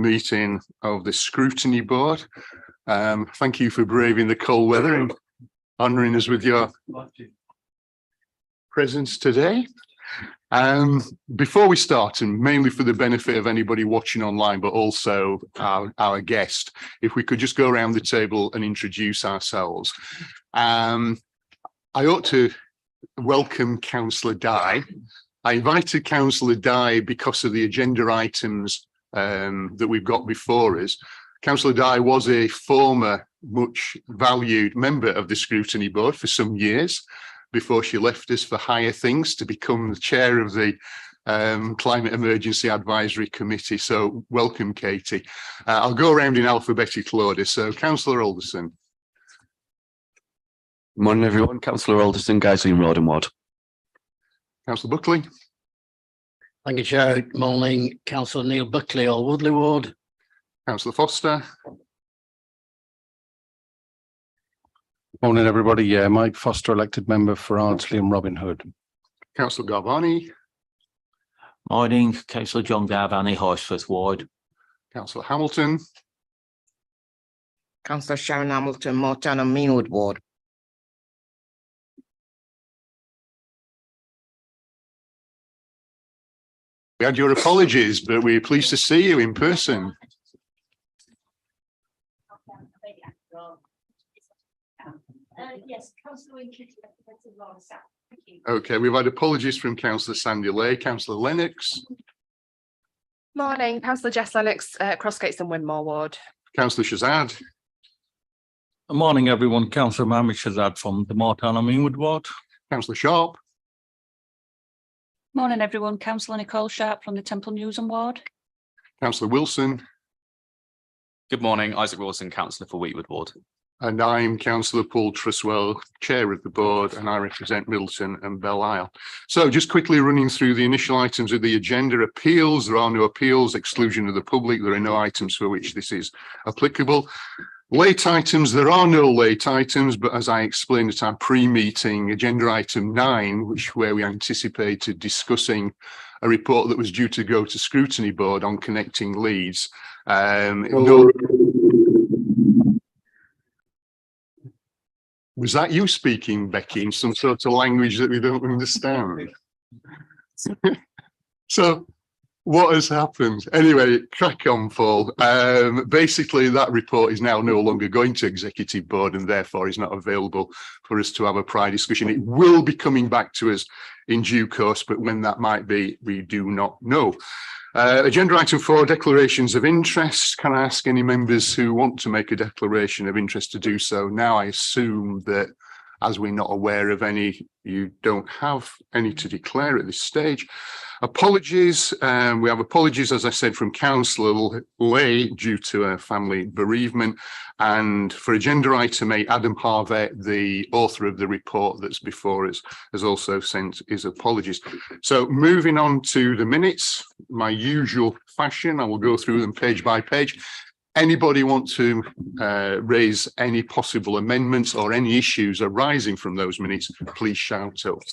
meeting of the Scrutiny Board. Thank you for braving the cold weather and honouring us with your presence today. Before we start, and mainly for the benefit of anybody watching online, but also our guest, if we could just go around the table and introduce ourselves. I ought to welcome Councillor Dye. I invited Councillor Dye because of the agenda items that we've got before us. Councillor Dye was a former much valued member of the Scrutiny Board for some years before she left us for higher things to become the chair of the Climate Emergency Advisory Committee. So welcome, Katie. I'll go around in alphabetical order. So Councillor Alderson. Good morning, everyone. Councillor Alderson, Guiseley Road and Ward. Councillor Buckley. Thank you, Chair. Good morning, Councillor Neil Buckley, Old Woodley Ward. Councillor Foster. Morning, everybody. Yeah, Mike Foster, elected member for Ardsley and Robin Hood. Councillor Garvani. Morning, Councillor John Garvani, Horsforth Ward. Councillor Hamilton. Councillor Sharon Hamilton, Morton and Meanwood Ward. We had your apologies, but we're pleased to see you in person. Yes, Councillor Okay, we've had apologies from Councillor Sandy Lay. Councillor Lennox. Morning, Councillor Jess Lennox, Crossgates and Winmore Ward. Councillor Shazad. Good morning, everyone. Councillor Mohammed Shazad from the Morton and Meanwood Ward. Councillor Sharp. Morning, everyone. Councillor Nicole Sharp from the Temple Newsham Ward. Councillor Wilson. Good morning, Isaac Wilson, Councillor for Wheatwood Ward. And I'm Councillor Paul Truswell, Chair of the Board, and I represent Middleton and Belle Isle. So just quickly running through the initial items of the agenda. Appeals, there are no appeals. Exclusion of the public, there are no items for which this is applicable. Late items, there are no late items, but as I explained at our pre-meeting, agenda item 9, where we anticipated discussing a report that was due to go to Scrutiny Board on connecting Leeds. Was that you speaking, Becky, in some sort of language that we don't understand? So what has happened? Anyway, crack on, Paul. Basically, that report is now no longer going to Executive Board and therefore is not available for us to have a prior discussion. It will be coming back to us in due course, but when that might be, we do not know. Agenda item 4, declarations of interest. Can I ask any members who want to make a declaration of interest to do so now? I assume that as we're not aware of any, you don't have any to declare at this stage. Apologies. We have apologies, as I said, from Councillor Lay due to a family bereavement. And for agenda item 8, Adam Harvey, the author of the report that's before us, has also sent his apologies. So moving on to the minutes, my usual fashion, I will go through them page by page. Anybody want to raise any possible amendments or any issues arising from those minutes, please shout out.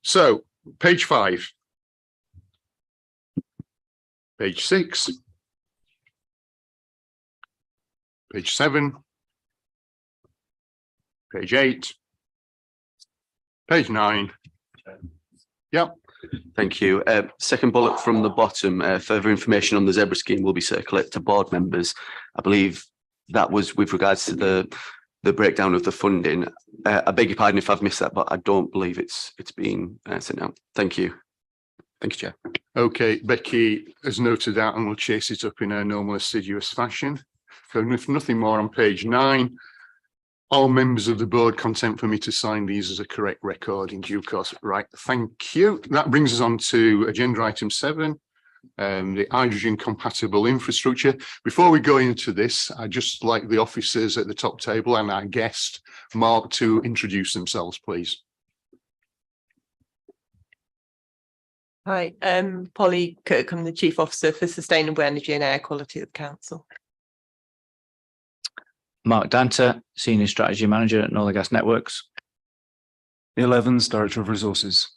So, page 5. Page 6. Page 7. Page 8. Page 9. Yep. Thank you. Second bullet from the bottom, further information on the zebra scheme will be circulated to board members. I believe that was with regards to the breakdown of the funding. I beg your pardon if I've missed that, but I don't believe it's been sent out. Thank you. Thank you, Chair. Okay, Becky has noted that and we'll chase it up in her normal assiduous fashion. So if nothing more on page 9, all members of the board consent for me to sign these as a correct record in due course. Right, thank you. That brings us on to agenda item 7, the hydrogen compatible infrastructure. Before we go into this, I'd just like the officers at the top table and our guest, Mark, to introduce themselves, please. Hi, Polly Kirk, I'm the Chief Officer for Sustainable Energy and Air Quality at the Council. Mark Danta, Senior Strategy Manager at Northern Gas Networks. Neil Evans, Director of Resources.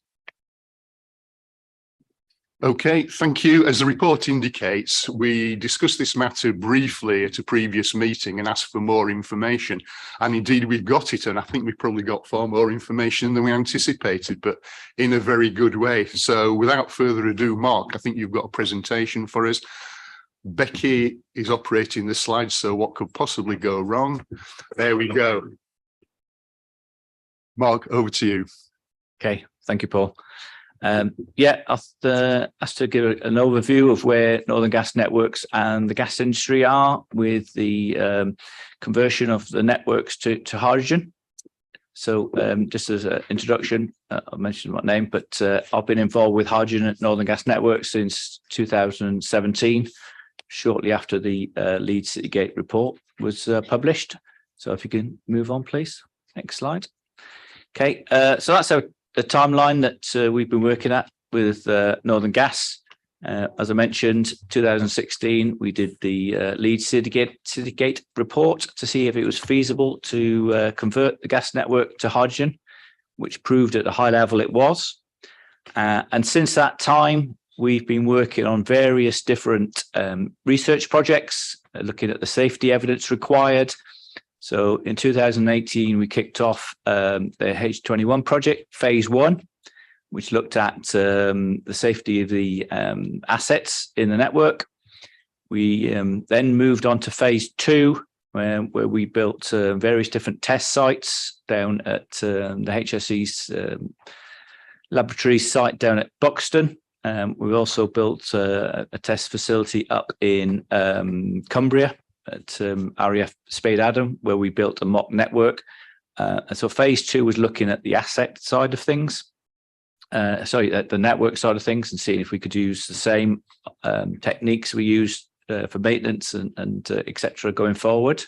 Okay, thank you. As the report indicates, we discussed this matter briefly at a previous meeting and asked for more information. And indeed, we've got it. And I think we probably got far more information than we anticipated, but in a very good way. So without further ado, Mark, I think you've got a presentation for us. Becky is operating the slides, so what could possibly go wrong? There we go. Mark, over to you. Okay, thank you, Paul. Yeah, asked to give an overview of where Northern Gas Networks and the gas industry are with the conversion of the networks to hydrogen. So just as an introduction, I mentioned my name, but I've been involved with hydrogen at Northern Gas Networks since 2017, shortly after the Leeds Citygate report was published. So if you can move on, please. Next slide. Okay, so that's the timeline that we've been working at with Northern Gas. As I mentioned, 2016, we did the Leeds Citygate report to see if it was feasible to convert the gas network to hydrogen, which proved at a high level it was. And since that time, we've been working on various different research projects, looking at the safety evidence required. So in 2018, we kicked off the H21 project, phase 1, which looked at the safety of the assets in the network. We then moved on to phase 2, where we built various different test sites down at the HSE's laboratory site down at Buxton. We also built a test facility up in Cumbria at RAF Spade Adam, where we built a mock network. And so phase 2 was looking at the asset side of things, at the network side of things, and seeing if we could use the same techniques we used for maintenance and et cetera going forward.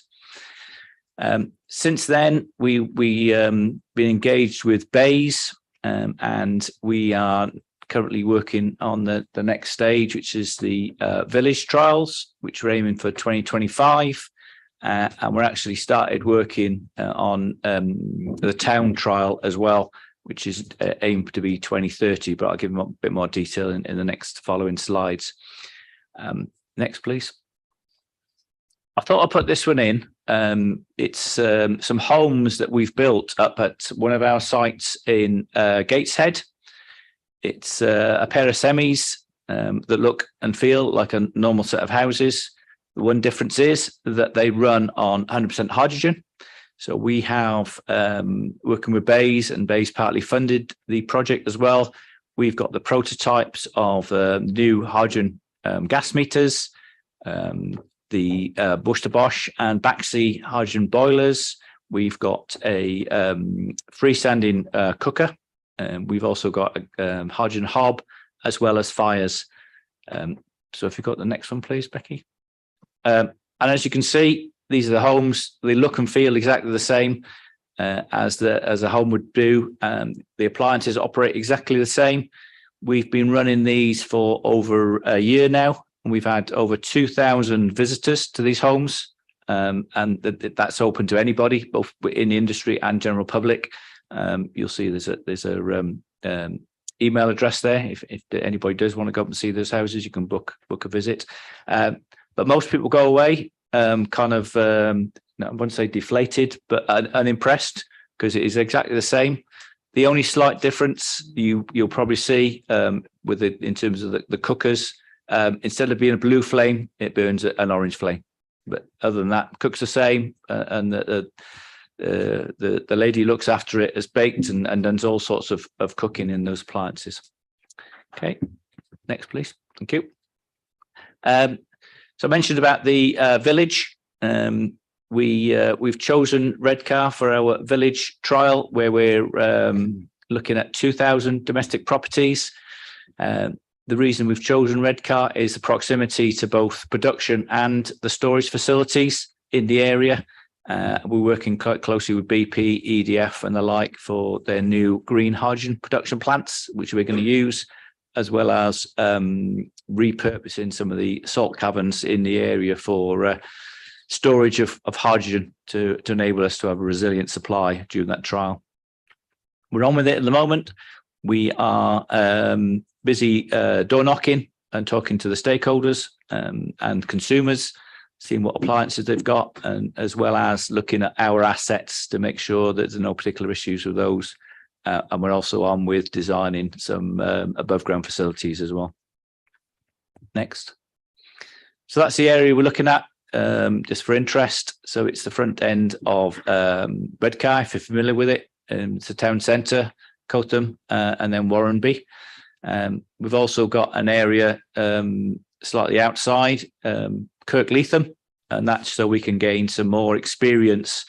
Since then, we've been engaged with BEIS, and we are currently working on the next stage, which is the village trials, which we're aiming for 2025. And we're actually started working on the town trial as well, which is aimed to be 2030, but I'll give them a bit more detail in the next following slides. Next, please. I thought I'd put this one in. It's some homes that we've built up at one of our sites in Gateshead. It's a pair of semis that look and feel like a normal set of houses. The one difference is that they run on 100% hydrogen. So we have, working with BEIS, and BEIS partly funded the project as well. We've got the prototypes of new hydrogen gas meters, the Bush-to-Bosch and Baxi hydrogen boilers. We've got a freestanding cooker. We've also got a hydrogen hob, as well as fires. So if you've got the next one, please, Becky. And as you can see, these are the homes. They look and feel exactly the same as a home would do. The appliances operate exactly the same. We've been running these for over a year now, and we've had over 2,000 visitors to these homes. And that's open to anybody, both in the industry and general public. You'll see there's a email address there. If anybody does want to go up and see those houses, you can book a visit. But most people go away kind of, I wouldn't say deflated, but unimpressed, because it is exactly the same. The only slight difference you'll probably see with it in terms of the cookers, instead of being a blue flame, it burns an orange flame. But other than that, cooks the same, and the lady looks after it as baked and does all sorts of cooking in those appliances. Okay, next, please. Thank you. So I mentioned about the village. We've chosen Redcar for our village trial, where we're looking at 2,000 domestic properties. The reason we've chosen Redcar is the proximity to both production and the storage facilities in the area. We're working quite closely with BP, EDF and the like for their new green hydrogen production plants, which we're going to use, as well as repurposing some of the salt caverns in the area for storage of hydrogen to enable us to have a resilient supply during that trial. We're on with it at the moment. We are busy door knocking and talking to the stakeholders and consumers, seeing what appliances they've got, and as well as looking at our assets to make sure that there's no particular issues with those. And we're also on with designing some above ground facilities as well. Next. So that's the area we're looking at, just for interest. So it's the front end of Redcar, if you're familiar with it. It's a town centre, Cotham, and then Warrenby. We've also got an area slightly outside Kirkleatham, and that's so we can gain some more experience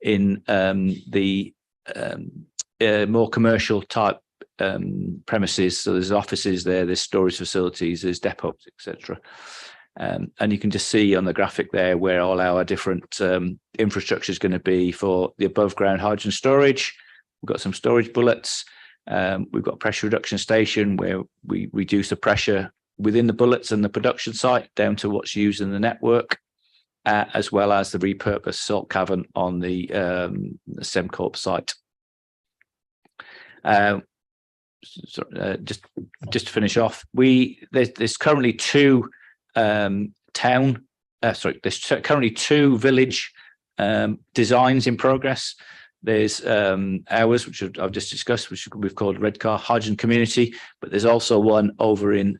in the more commercial type premises. So there's offices there, there's storage facilities, there's depots, etc. And you can just see on the graphic there where all our different infrastructure is going to be for the above ground hydrogen storage. We've got some storage bullets. We've got a pressure reduction station where we reduce the pressure within the bullets and the production site down to what's used in the network, as well as the repurposed salt cavern on the Semcorp site. Just to finish off, there's currently two currently two village designs in progress. There's ours, which I've just discussed, which we've called Redcar Hydrogen Community, but there's also one over in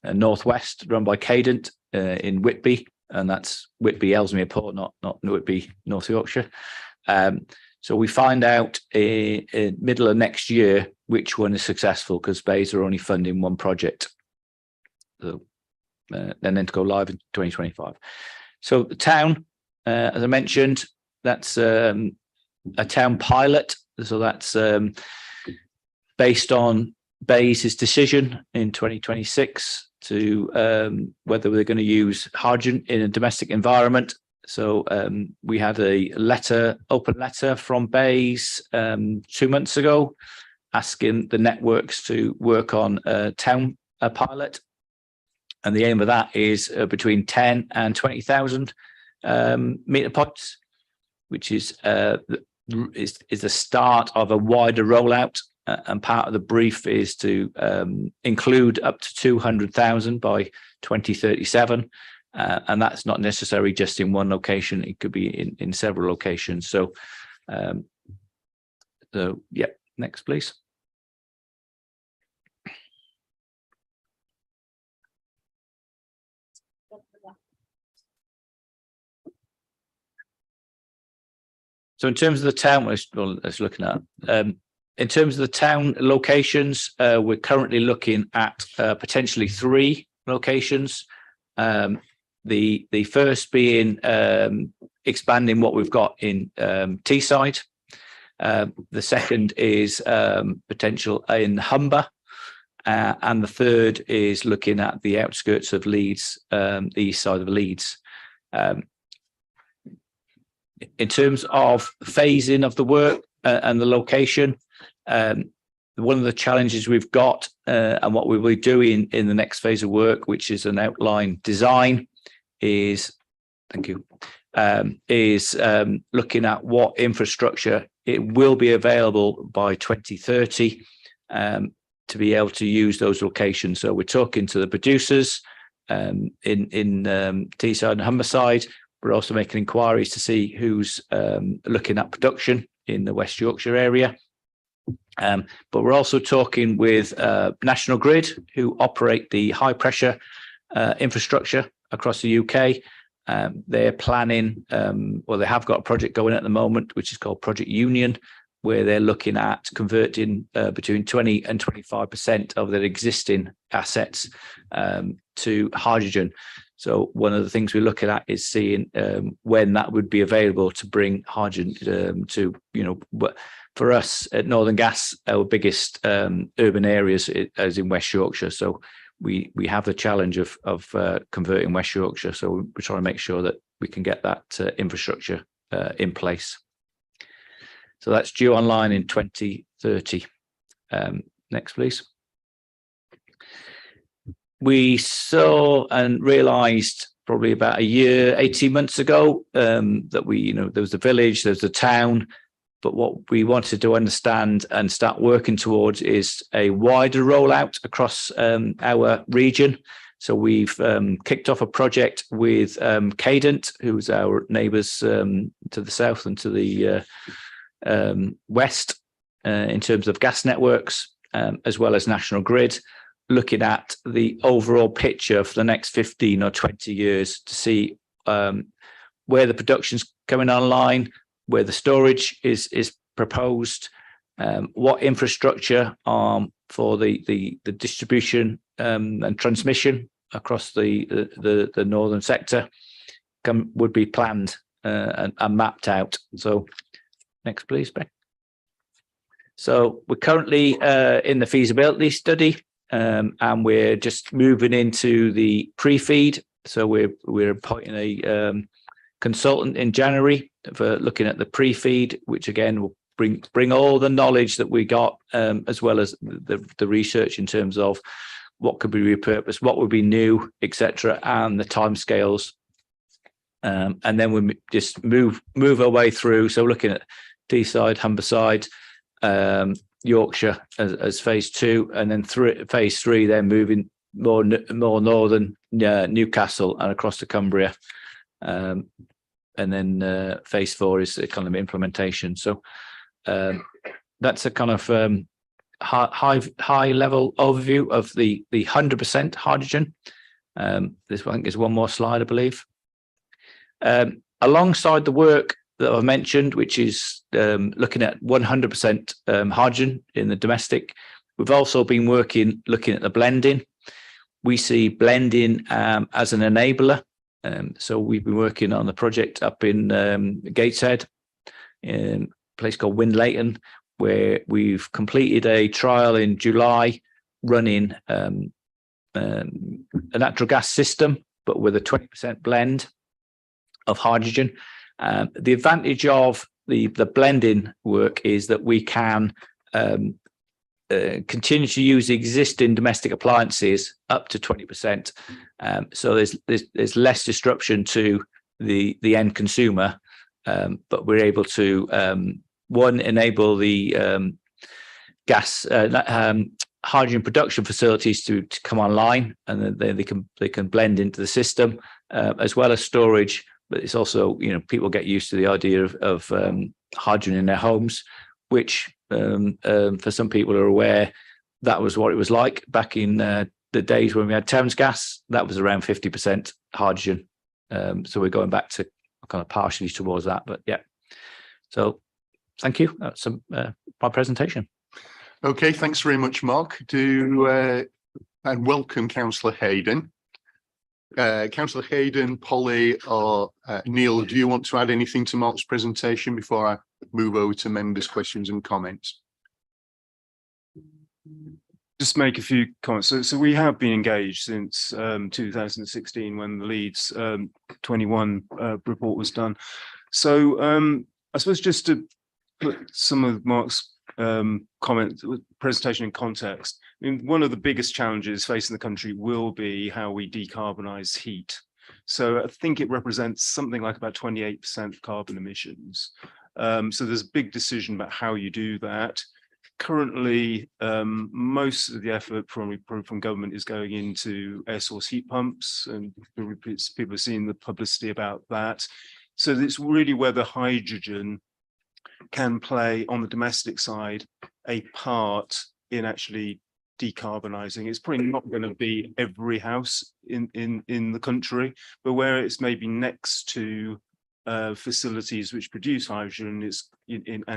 Northwest run by Cadent in Whitby, and that's Whitby Ellesmere Port, not Whitby, North Yorkshire. So we find out in middle of next year which one is successful, because BEIS are only funding one project. So, and then to go live in 2025. So the town, as I mentioned, that's a town pilot. So that's based on BEIS's decision in 2026 to whether they're going to use hydrogen in a domestic environment. So we had a open letter from BEIS 2 months ago asking the networks to work on a town pilot. And the aim of that is between 10 and 20,000 meter pods, which is the start of a wider rollout. And part of the brief is to include up to 200,000 by 2037. And that's not necessarily just in one location. It could be in several locations. So yeah, next, please. So in terms of the town, let's looking at, in terms of the town locations, we're currently looking at potentially 3 locations. The first being expanding what we've got in Teesside. The second is potential in Humber. And the third is looking at the outskirts of Leeds, the east side of Leeds. In terms of phasing of the work and the location, one of the challenges we've got and what we will be doing in the next phase of work, which is an outline design, is looking at what infrastructure it will be available by 2030 to be able to use those locations. So we're talking to the producers in Teesside and Humberside. We're also making inquiries to see who's looking at production in the West Yorkshire area. But we're also talking with National Grid, who operate the high pressure infrastructure across the UK. They're planning, well, they have got a project going at the moment, which is called Project Union, where they're looking at converting between 20 and 25% of their existing assets to hydrogen. So one of the things we're looking at is seeing when that would be available to bring hydrogen to, for us at Northern Gas, our biggest urban areas is in West Yorkshire. So we have the challenge of converting West Yorkshire. So we're trying to make sure that we can get that infrastructure in place. So that's due online in 2030. Next, please. We saw and realised probably about 18 months ago that there was a village, there's a town, But what we wanted to understand and start working towards is a wider rollout across our region. So we've kicked off a project with Cadent, who's our neighbours to the south and to the west in terms of gas networks, as well as National Grid, looking at the overall picture for the next 15 or 20 years to see where the production's coming online, where the storage is proposed, what infrastructure for the distribution and transmission across the northern sector would be planned and mapped out. So next, please, Beck. So we're currently in the feasibility study, and we're just moving into the pre-feed. So we're appointing a consultant in January for looking at the pre-feed, which again will bring all the knowledge that we got, as well as the research in terms of what could be repurposed, what would be new, etc., and the timescales. And then we just move our way through. So looking at Deeside, Humberside, Yorkshire as phase 2, and then phase 3, then moving more northern, Newcastle and across to Cumbria. And then phase 4 is the kind of implementation. So that's a kind of high level overview of the 100% hydrogen. This I think is one more slide, I believe. Alongside the work that I've mentioned, which is looking at 100% hydrogen in the domestic, we've also been looking at the blending. We see blending as an enabler. So we've been working on the project up in Gateshead, in a place called Winlayton, where we've completed a trial in July running a natural gas system, but with a 20% blend of hydrogen. The advantage of the blending work is that we can continue to use existing domestic appliances up to 20%. So there's less disruption to the end consumer, but we're able to enable the gas hydrogen production facilities to come online, and then they can blend into the system, as well as storage. But it's also, people get used to the idea of hydrogen in their homes, which for some people are aware, that was what it was like back in the days when we had Thames gas. That was around 50% hydrogen. So we're going back to kind of partially towards that, but yeah. So thank you. That's my presentation. Okay, thanks very much, Mark. And welcome, Councillor Hayden. Councillor Hayden, Polly, or Neil, do you want to add anything to Mark's presentation before I move over to members' questions and comments? Just make a few comments. So we have been engaged since 2016 when the Leeds 21 report was done. So I suppose just to put some of Mark's presentation in context. I mean, one of the biggest challenges facing the country will be how we decarbonize heat. So I think it represents something like about 28% carbon emissions. So there's a big decision about how you do that. Currently, most of the effort from government is going into air source heat pumps, and people are seeing the publicity about that. So it's really whether hydrogen can play on the domestic side a part in actually decarbonizing. It's probably not going to be every house in the country, but where it's maybe next to facilities which produce hydrogen, and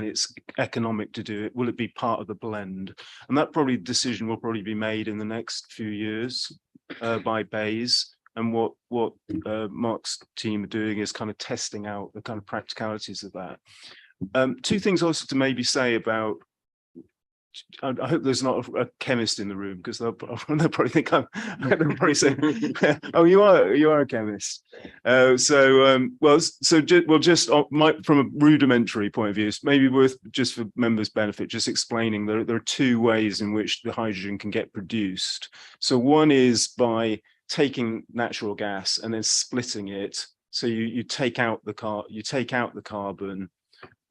it's economic to do it, will it be part of the blend? And that decision will probably be made in the next few years by BEIS. And what Mark's team are doing is kind of testing out the kind of practicalities of that. Two things also to maybe say about, I hope there's not a chemist in the room, because they'll probably think they'll probably say, "Oh, you are a chemist." Just from a rudimentary point of view, it's maybe worth, just for members' benefit, just explaining there are two ways in which the hydrogen can get produced. So one is by taking natural gas and then splitting it. So you take out the carbon,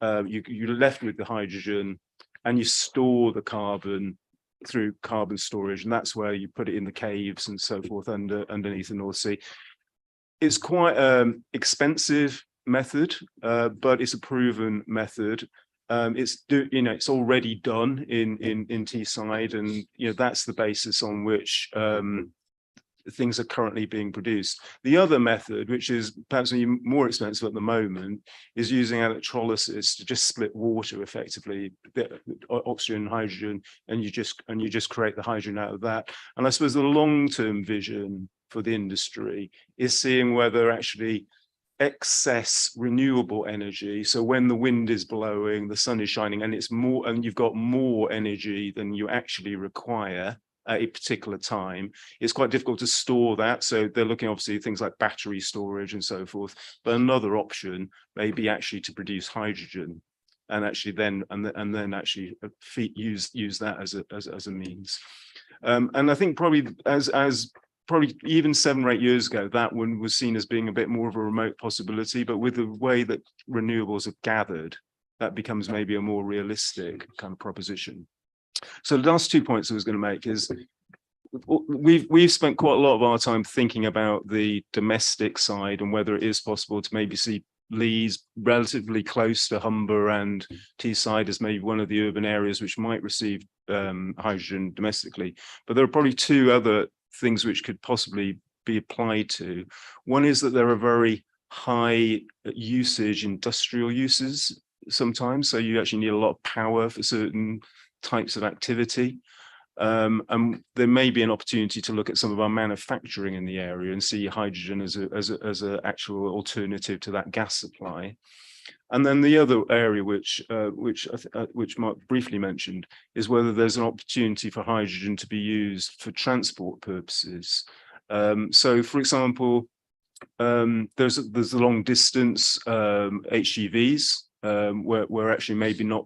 you're left with the hydrogen, and you store the carbon through carbon storage, and that's where you put it in the caves and so forth underneath the North Sea. It's quite expensive method, but it's a proven method. It's already done in Teesside, and that's the basis on which things are currently being produced. The other method, which is perhaps more expensive at the moment, is using electrolysis to just split water effectively, oxygen and hydrogen, and you just create the hydrogen out of that. And I suppose the long-term vision for the industry is seeing whether actually excess renewable energy, so when the wind is blowing, the sun is shining, and it's more, and you've got more energy than you actually require at a particular time, it's quite difficult to store that. So they're looking obviously at things like battery storage and so forth. But another option may be actually to produce hydrogen, and actually then actually use that as a means. And I think probably as probably even 7 or 8 years ago, that one was seen as being a bit more of a remote possibility, but with the way that renewables have gathered, that becomes maybe a more realistic kind of proposition. So the last 2 points I was going to make is we've spent quite a lot of our time thinking about the domestic side and whether it is possible to maybe see Leeds relatively close to Humber and Teesside as maybe one of the urban areas which might receive hydrogen domestically. But there are probably 2 other things which could possibly be applied to. One is that there are very high usage industrial uses sometimes, so you actually need a lot of power for certain types of activity. And there may be an opportunity to look at some of our manufacturing in the area and see hydrogen as an actual alternative to that gas supply. And then the other area which Mark briefly mentioned is whether there's an opportunity for hydrogen to be used for transport purposes. So, for example, there's the long distance HGVs where actually maybe not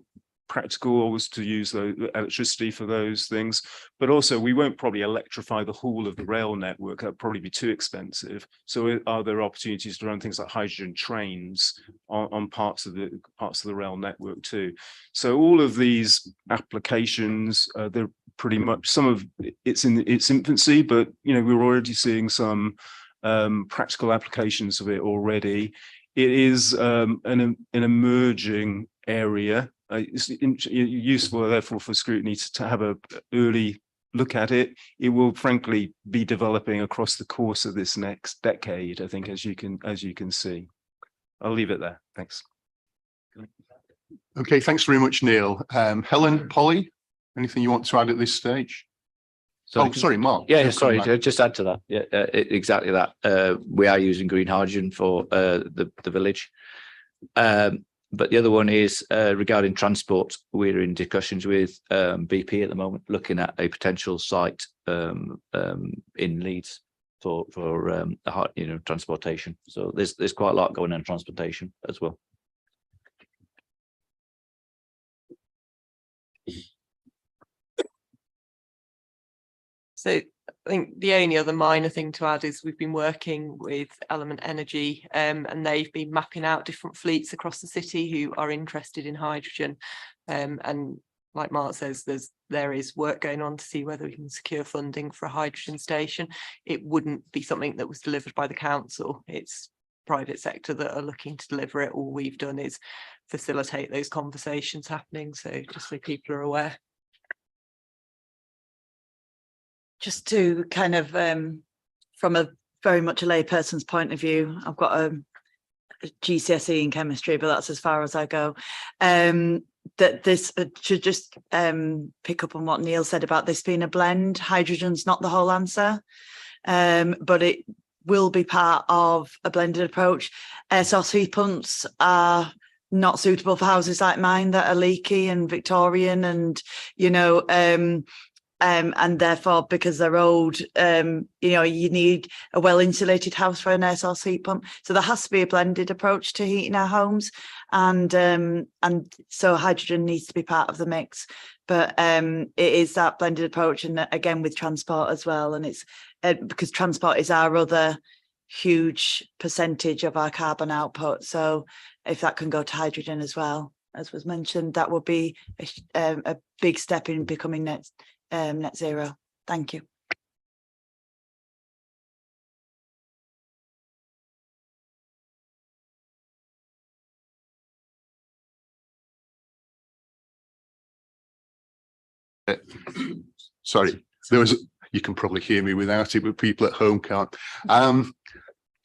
practical always to use the electricity for those things, but also we won't probably electrify the whole of the rail network. That'd probably be too expensive. So are there opportunities to run things like hydrogen trains on parts of the rail network too? So all of these applications, they're pretty much, some of it's in its infancy, but we're already seeing some practical applications of it already. It is an emerging area. It's useful, therefore, for Scrutiny to have an early look at it. It will, frankly, be developing across the course of this next decade, I think, as you can see. I'll leave it there. Thanks. Okay, thanks very much, Neil. Helen, Polly, anything you want to add at this stage? Sorry, Mark. Yeah, sorry, just add to that. Yeah, exactly that. We are using green hydrogen for the village. But the other one is regarding transport. We're in discussions with BP at the moment, looking at a potential site in Leeds for transportation. So there's quite a lot going on transportation as well. So I think the only other minor thing to add is we've been working with Element Energy and they've been mapping out different fleets across the city who are interested in hydrogen. And like Mark says, there is work going on to see whether we can secure funding for a hydrogen station. It wouldn't be something that was delivered by the council. It's private sector that are looking to deliver it. All we've done is facilitate those conversations happening. So just so people are aware. Just to kind of, from a very much a layperson's point of view, I've got a GCSE in chemistry, but that's as far as I go. That this should just pick up on what Neil said about this being a blend. Hydrogen's not the whole answer, but it will be part of a blended approach. Air source heat pumps are not suitable for houses like mine that are leaky and Victorian, and and therefore, because they're old, you need a well-insulated house for an air source heat pump. So there has to be a blended approach to heating our homes, and so hydrogen needs to be part of the mix. But it is that blended approach, and again with transport as well. And it's because transport is our other huge percentage of our carbon output. So if that can go to hydrogen as well, as was mentioned, that would be a big step in becoming net zero. Thank you. Sorry, you can probably hear me without it, but people at home can't.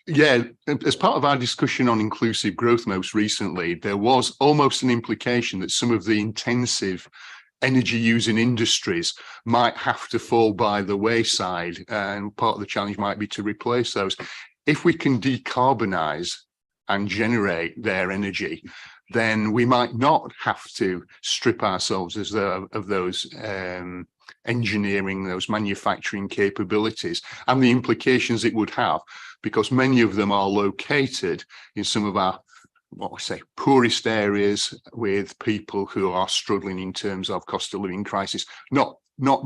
Yeah, as part of our discussion on inclusive growth most recently, there was almost an implication that some of the intensive energy using industries might have to fall by the wayside, and part of the challenge might be to replace those. If we can decarbonize and generate their energy, then we might not have to strip ourselves of those engineering, those manufacturing capabilities, and the implications it would have, because many of them are located in some of our, what we say, poorest areas, with people who are struggling in terms of cost of living crisis, not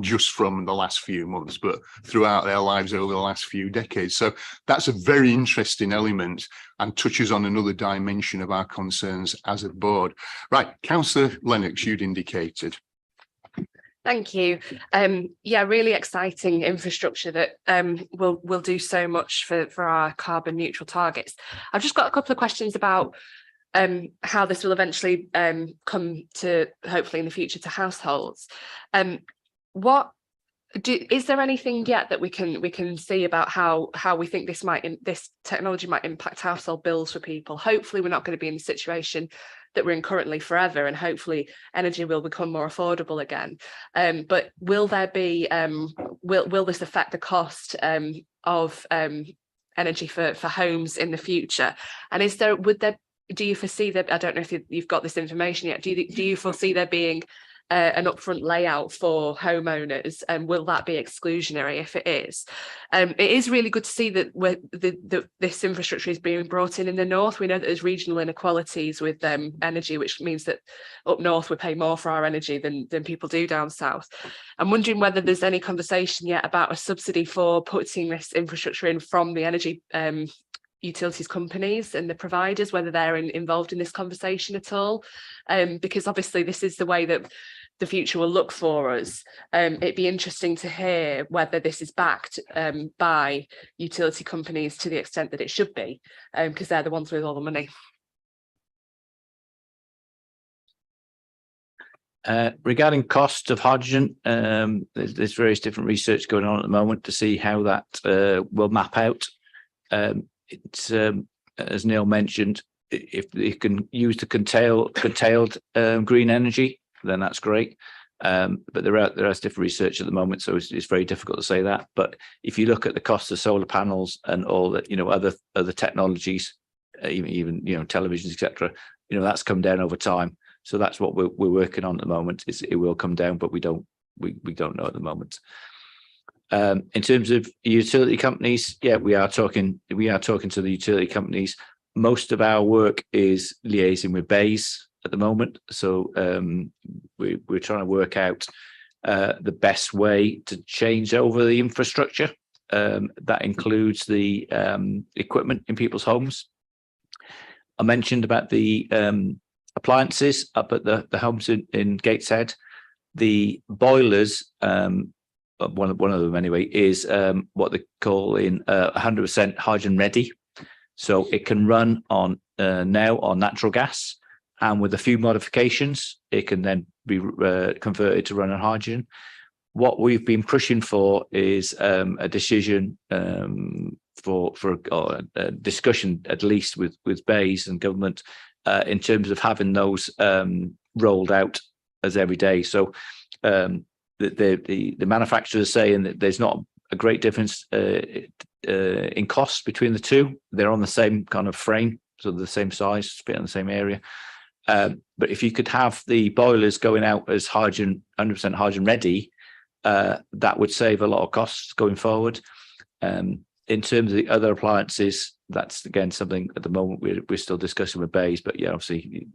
just from the last few months, but throughout their lives over the last few decades. So that's a very interesting element and touches on another dimension of our concerns as a board. Right, Councillor Lennox, you'd indicated. Thank you. Yeah, really exciting infrastructure that will do so much for our carbon neutral targets. I've just got a couple of questions about how this will eventually come to, hopefully in the future, to households. Is there anything yet that we can see about how we think this technology might impact household bills for people? Hopefully we're not going to be in the situation that we're in currently forever, and hopefully energy will become more affordable again. But will there be will this affect the cost of energy for homes in the future? And do you foresee that, I don't know if you've got this information yet, do you foresee there being an upfront layout for homeowners, and will that be exclusionary if it is? It is really good to see that this infrastructure is being brought in the north. We know that there's regional inequalities with energy, which means that up north we pay more for our energy than people do down south. I'm wondering whether there's any conversation yet about a subsidy for putting this infrastructure in from the energy utilities companies and the providers, whether they're involved in this conversation at all, because obviously this is the way that the future will look for us. It'd be interesting to hear whether this is backed by utility companies to the extent that it should be, because they're the ones with all the money. Regarding cost of hydrogen, there's various different research going on at the moment to see how that will map out. It's as Neil mentioned, if you can use the curtailed green energy, then that's great. But there is different research at the moment, so it's very difficult to say that. But if you look at the cost of solar panels and all that, other technologies, even televisions, etc., that's come down over time. So that's what we're working on at the moment. It will come down, but we don't know at the moment. In terms of utility companies, yeah, we are talking to the utility companies. Most of our work is liaising with BEIS at the moment. So we're trying to work out the best way to change over the infrastructure. That includes the equipment in people's homes. I mentioned about the appliances up at the homes in Gateshead. The boilers, one of them anyway, is what they call in 100% hydrogen ready. So it can run on now on natural gas, and with a few modifications, it can then be converted to run on hydrogen. What we've been pushing for is a decision for a discussion, at least with BEIS and government, in terms of having those rolled out as every day. So the manufacturers are saying that there's not a great difference in cost between the two. They're on the same kind of frame, so the same size, fit in the same area. But if you could have the boilers going out as hydrogen, 100% hydrogen ready, that would save a lot of costs going forward. In terms of the other appliances, that's again something at the moment we're still discussing with BEIS, but yeah, obviously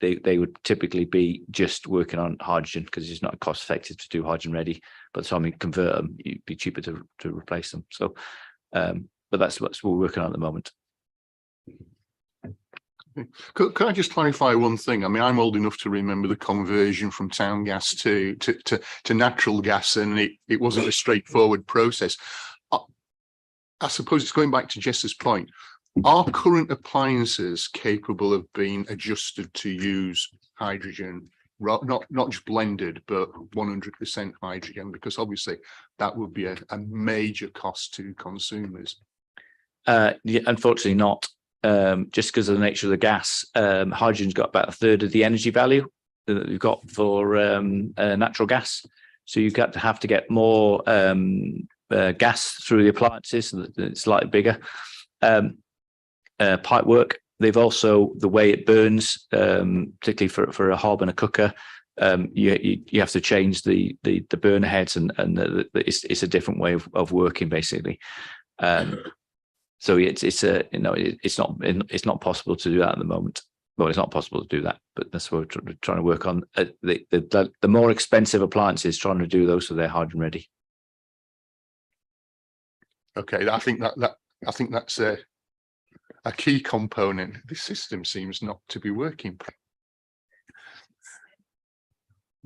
they would typically be just working on hydrogen because it's not cost effective to do hydrogen ready. By the time you convert them, it'd be cheaper to replace them. So, but that's what we're working on at the moment. Could I just clarify one thing? I mean, I'm old enough to remember the conversion from town gas to natural gas, and it wasn't a straightforward process. I suppose it's going back to Jess's point. Are current appliances capable of being adjusted to use hydrogen, not just blended, but 100% hydrogen? Because obviously that would be a major cost to consumers. Yeah, unfortunately not. Just because of the nature of the gas, hydrogen's got about a third of the energy value that we've got for natural gas. So you have to get more gas through the appliances, so that it's slightly bigger. Pipe work. They've also, the way it burns, particularly for a hob and a cooker, you have to change the burner heads, and it's a different way of working basically. So it's not possible to do that at the moment. Well, it's not possible to do that, but that's what we're trying to work on. The more expensive appliances, trying to do those so they're hydrogen ready. Okay, I think that's a key component. This system seems not to be working.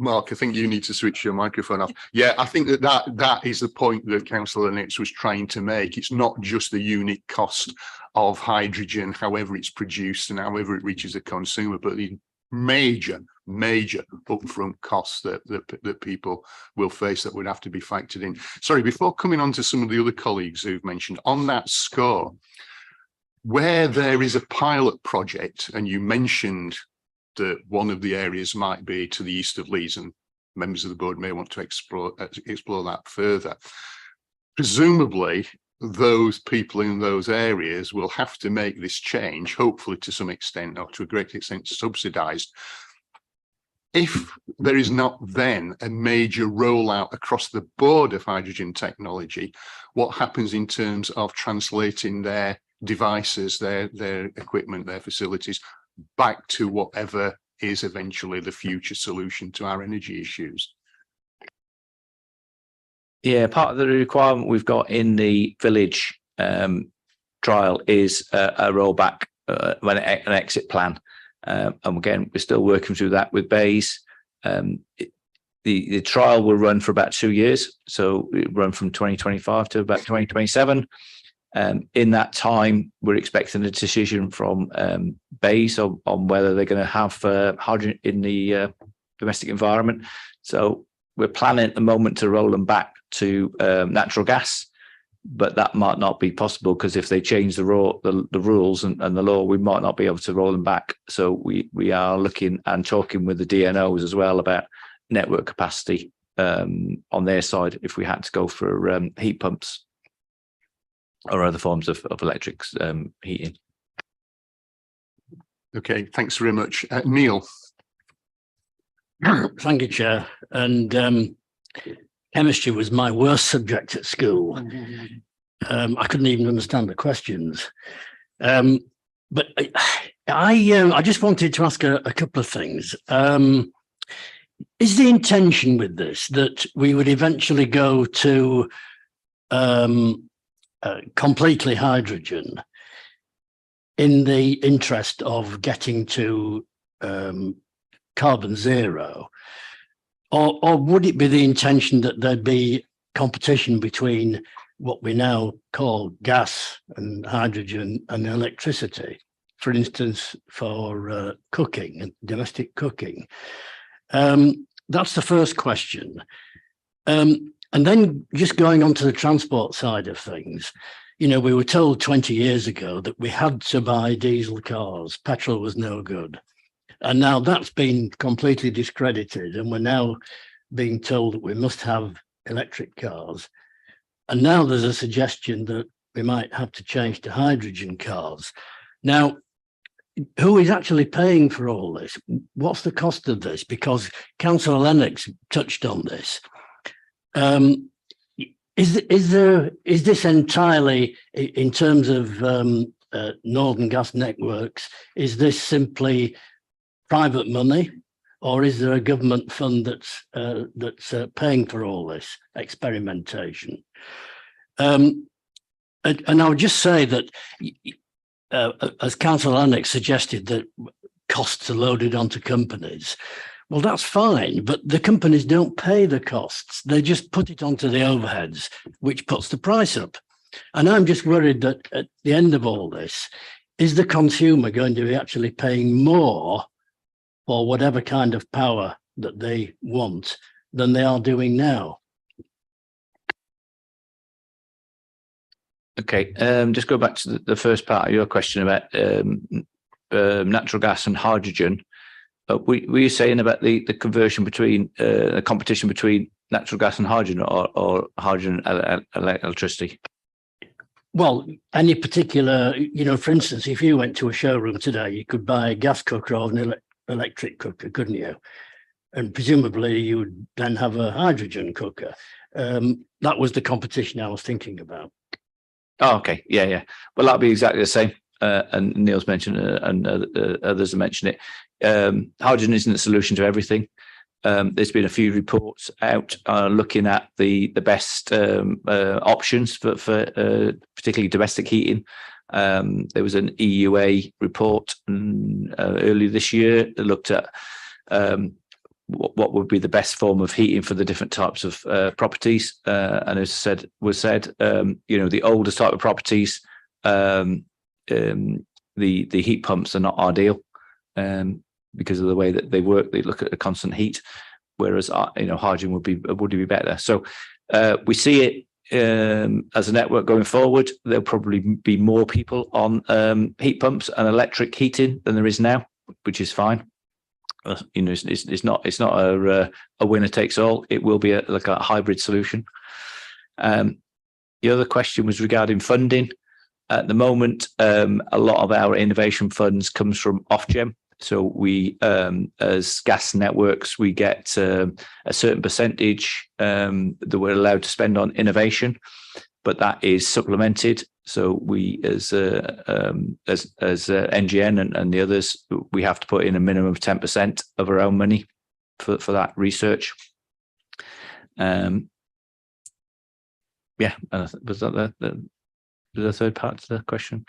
Mark, I think you need to switch your microphone off. Yeah, I think that is the point that Councillor Nitz was trying to make. It's not just the unit cost of hydrogen, however it's produced and however it reaches a consumer, but the major upfront costs that people will face that would have to be factored in. Sorry, before coming on to some of the other colleagues who've mentioned, on that score, where there is a pilot project, and you mentioned that one of the areas might be to the east of Leeds, and members of the board may want to explore that further. Presumably, those people in those areas will have to make this change, hopefully to some extent, or to a great extent subsidised. If there is not then a major rollout across the board of hydrogen technology, what happens in terms of translating their devices, their equipment, their facilities back to whatever is eventually the future solution to our energy issues? Yeah, part of the requirement we've got in the village trial is a rollback, an exit plan. And again, we're still working through that with Bays. The trial will run for about 2 years. So it run from 2025 to about 2027. In that time, we're expecting a decision from Bays on whether they're going to have hydrogen in the domestic environment. So we're planning at the moment to roll them back to natural gas, but that might not be possible because if they change the rules and the law, we might not be able to roll them back. So we are looking and talking with the DNOs as well about network capacity on their side if we had to go for heat pumps or other forms of electric heating. Okay, thanks very much. Neil. Thank you, Chair. And chemistry was my worst subject at school. I couldn't even understand the questions. But I just wanted to ask a couple of things. Is the intention with this that we would eventually go to completely hydrogen in the interest of getting to carbon zero, or would it be the intention that there'd be competition between what we now call gas and hydrogen and electricity, for instance, for cooking and domestic cooking? That's the first question. And then just going on to the transport side of things, you know, we were told 20 years ago that we had to buy diesel cars, petrol was no good. And now that's been completely discredited, and we're now being told that we must have electric cars. And now there's a suggestion that we might have to change to hydrogen cars. Now, who is actually paying for all this? What's the cost of this? Because Councillor Lennox touched on this. Is this entirely, in terms of Northern Gas Networks, is this simply private money, or is there a government fund that's paying for all this experimentation? And I would just say that as Councillor Annex suggested, that costs are loaded onto companies. Well, that's fine, but the companies don't pay the costs. They just put it onto the overheads, which puts the price up. And I'm just worried that at the end of all this, is the consumer going to be actually paying more for whatever kind of power that they want than they are doing now? Okay, just go back to the first part of your question about natural gas and hydrogen. Were you saying about the conversion between the competition between natural gas and hydrogen, or hydrogen and electricity? Well, any particular, for instance, if you went to a showroom today, you could buy a gas cooker or an electric cooker, couldn't you? And presumably you would then have a hydrogen cooker. That was the competition I was thinking about. Oh, okay. Yeah. Well, that'll be exactly the same. And Neil's mentioned and others have mentioned it. Hydrogen isn't the solution to everything. There's been a few reports out looking at the best options for particularly domestic heating. There was an EUA report earlier this year that looked at what would be the best form of heating for the different types of properties. And as was said, the older type of properties, the heat pumps are not ideal because of the way that they work. They look at a constant heat, whereas hydrogen would be better. So we see it as a network going forward. There'll probably be more people on heat pumps and electric heating than there is now, which is fine. It's not a winner takes all. It will be like a hybrid solution. The other question was regarding funding. At the moment, a lot of our innovation funds comes from Ofgem. So we, as gas networks, we get a certain percentage that we're allowed to spend on innovation, but that is supplemented. So we, as NGN and the others, we have to put in a minimum of 10% of our own money for that research. Yeah, and was that the third part to the question?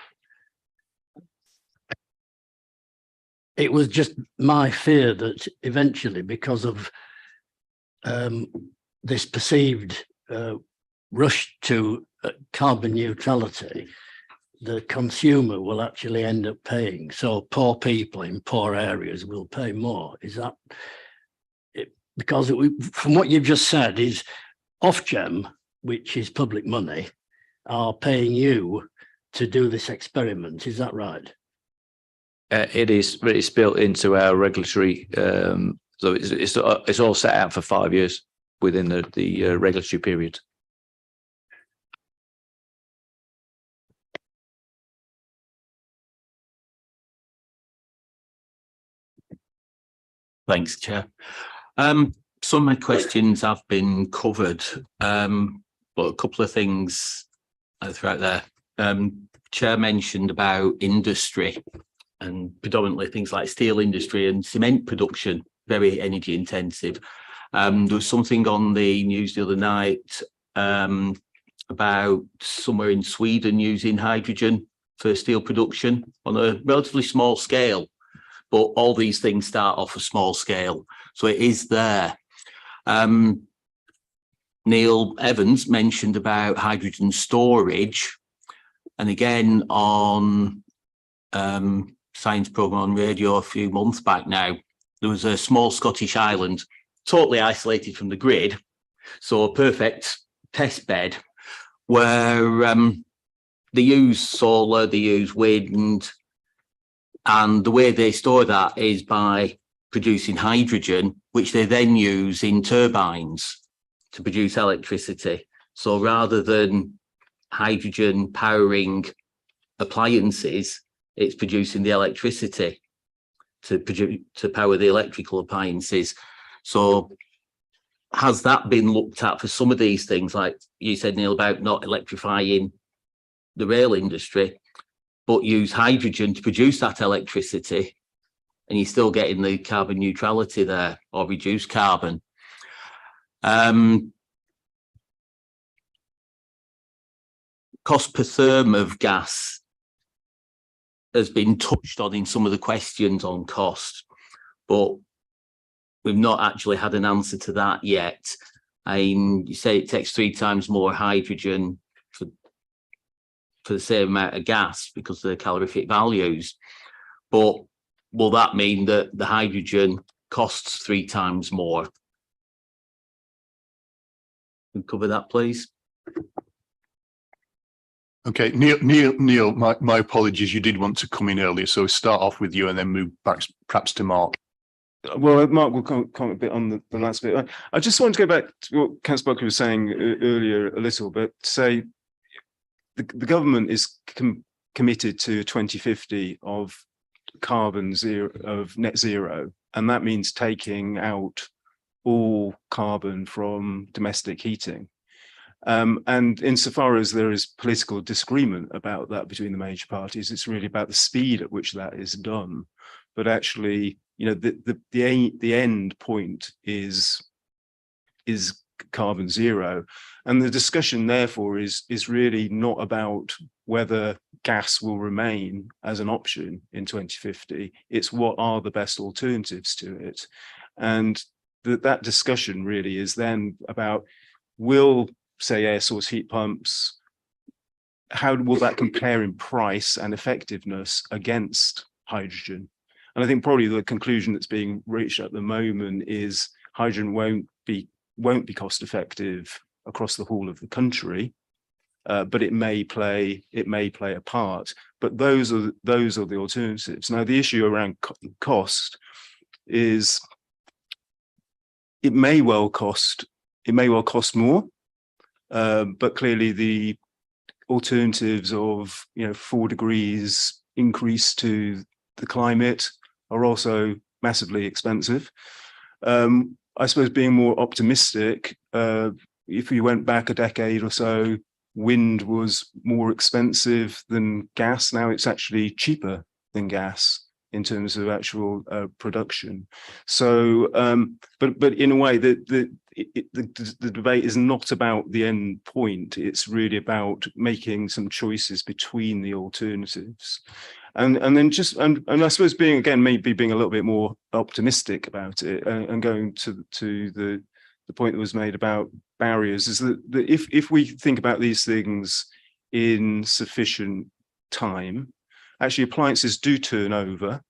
It was just my fear that eventually, because of this perceived rush to carbon neutrality, the consumer will actually end up paying. So poor people in poor areas will pay more. Is that it? Because from what you've just said, is Ofgem, which is public money, are paying you to do this experiment. Is that right? It is, but it's built into our regulatory. So it's all set out for 5 years within the regulatory period. Thanks, Chair. Some of my questions have been covered, but a couple of things throughout there. Chair mentioned about industry and predominantly things like steel industry and cement production, very energy intensive. There was something on the news the other night about somewhere in Sweden using hydrogen for steel production on a relatively small scale. But all these things start off a small scale. So it is there. Neil Evans mentioned about hydrogen storage. And again, on science programme on radio a few months back now, there was a small Scottish island, totally isolated from the grid. So a perfect test bed where they use solar, they use wind, and the way they store that is by producing hydrogen, which they then use in turbines to produce electricity. So rather than hydrogen powering appliances, it's producing the electricity to power the electrical appliances. So has that been looked at for some of these things, like you said, Neil, about not electrifying the rail industry, but use hydrogen to produce that electricity, and you're still getting the carbon neutrality there, or reduced carbon. Cost per therm of gas has been touched on in some of the questions on cost, but we've not actually had an answer to that yet. And you say it takes 3 times more hydrogen for the same amount of gas because of the calorific values. But will that mean that the hydrogen costs 3 times more? Can you cover that, please? Okay, Neil, my apologies. You did want to come in earlier, so start off with you and then move back perhaps to Mark. Well, Mark will comment a bit on the last bit. I just want to go back to what Councillor Buckley was saying earlier a little bit, say the government is committed to 2050 of carbon zero, of net zero, and that means taking out all carbon from domestic heating. And insofar as there is political disagreement about that between the major parties, it's really about the speed at which that is done. But actually, you know, the end point is carbon zero, and the discussion therefore is really not about whether gas will remain as an option in 2050. It's what are the best alternatives to it, and that discussion really is then about, will, say, air source heat pumps, how will that compare in price and effectiveness against hydrogen? And I think probably the conclusion that's being reached at the moment is hydrogen won't be cost effective across the whole of the country, but it may play a part. But those are the alternatives. Now, the issue around cost is it may well cost more, but clearly the alternatives of 4 degrees increase to the climate are also massively expensive. I suppose being more optimistic, if we went back a decade or so, wind was more expensive than gas. Now it's actually cheaper than gas in terms of actual production. So, but in a way, the debate is not about the end point. It's really about making some choices between the alternatives. And then just and I suppose maybe being a little bit more optimistic about it, and going to the point that was made about barriers, is that if we think about these things in sufficient time, actually appliances do turn over,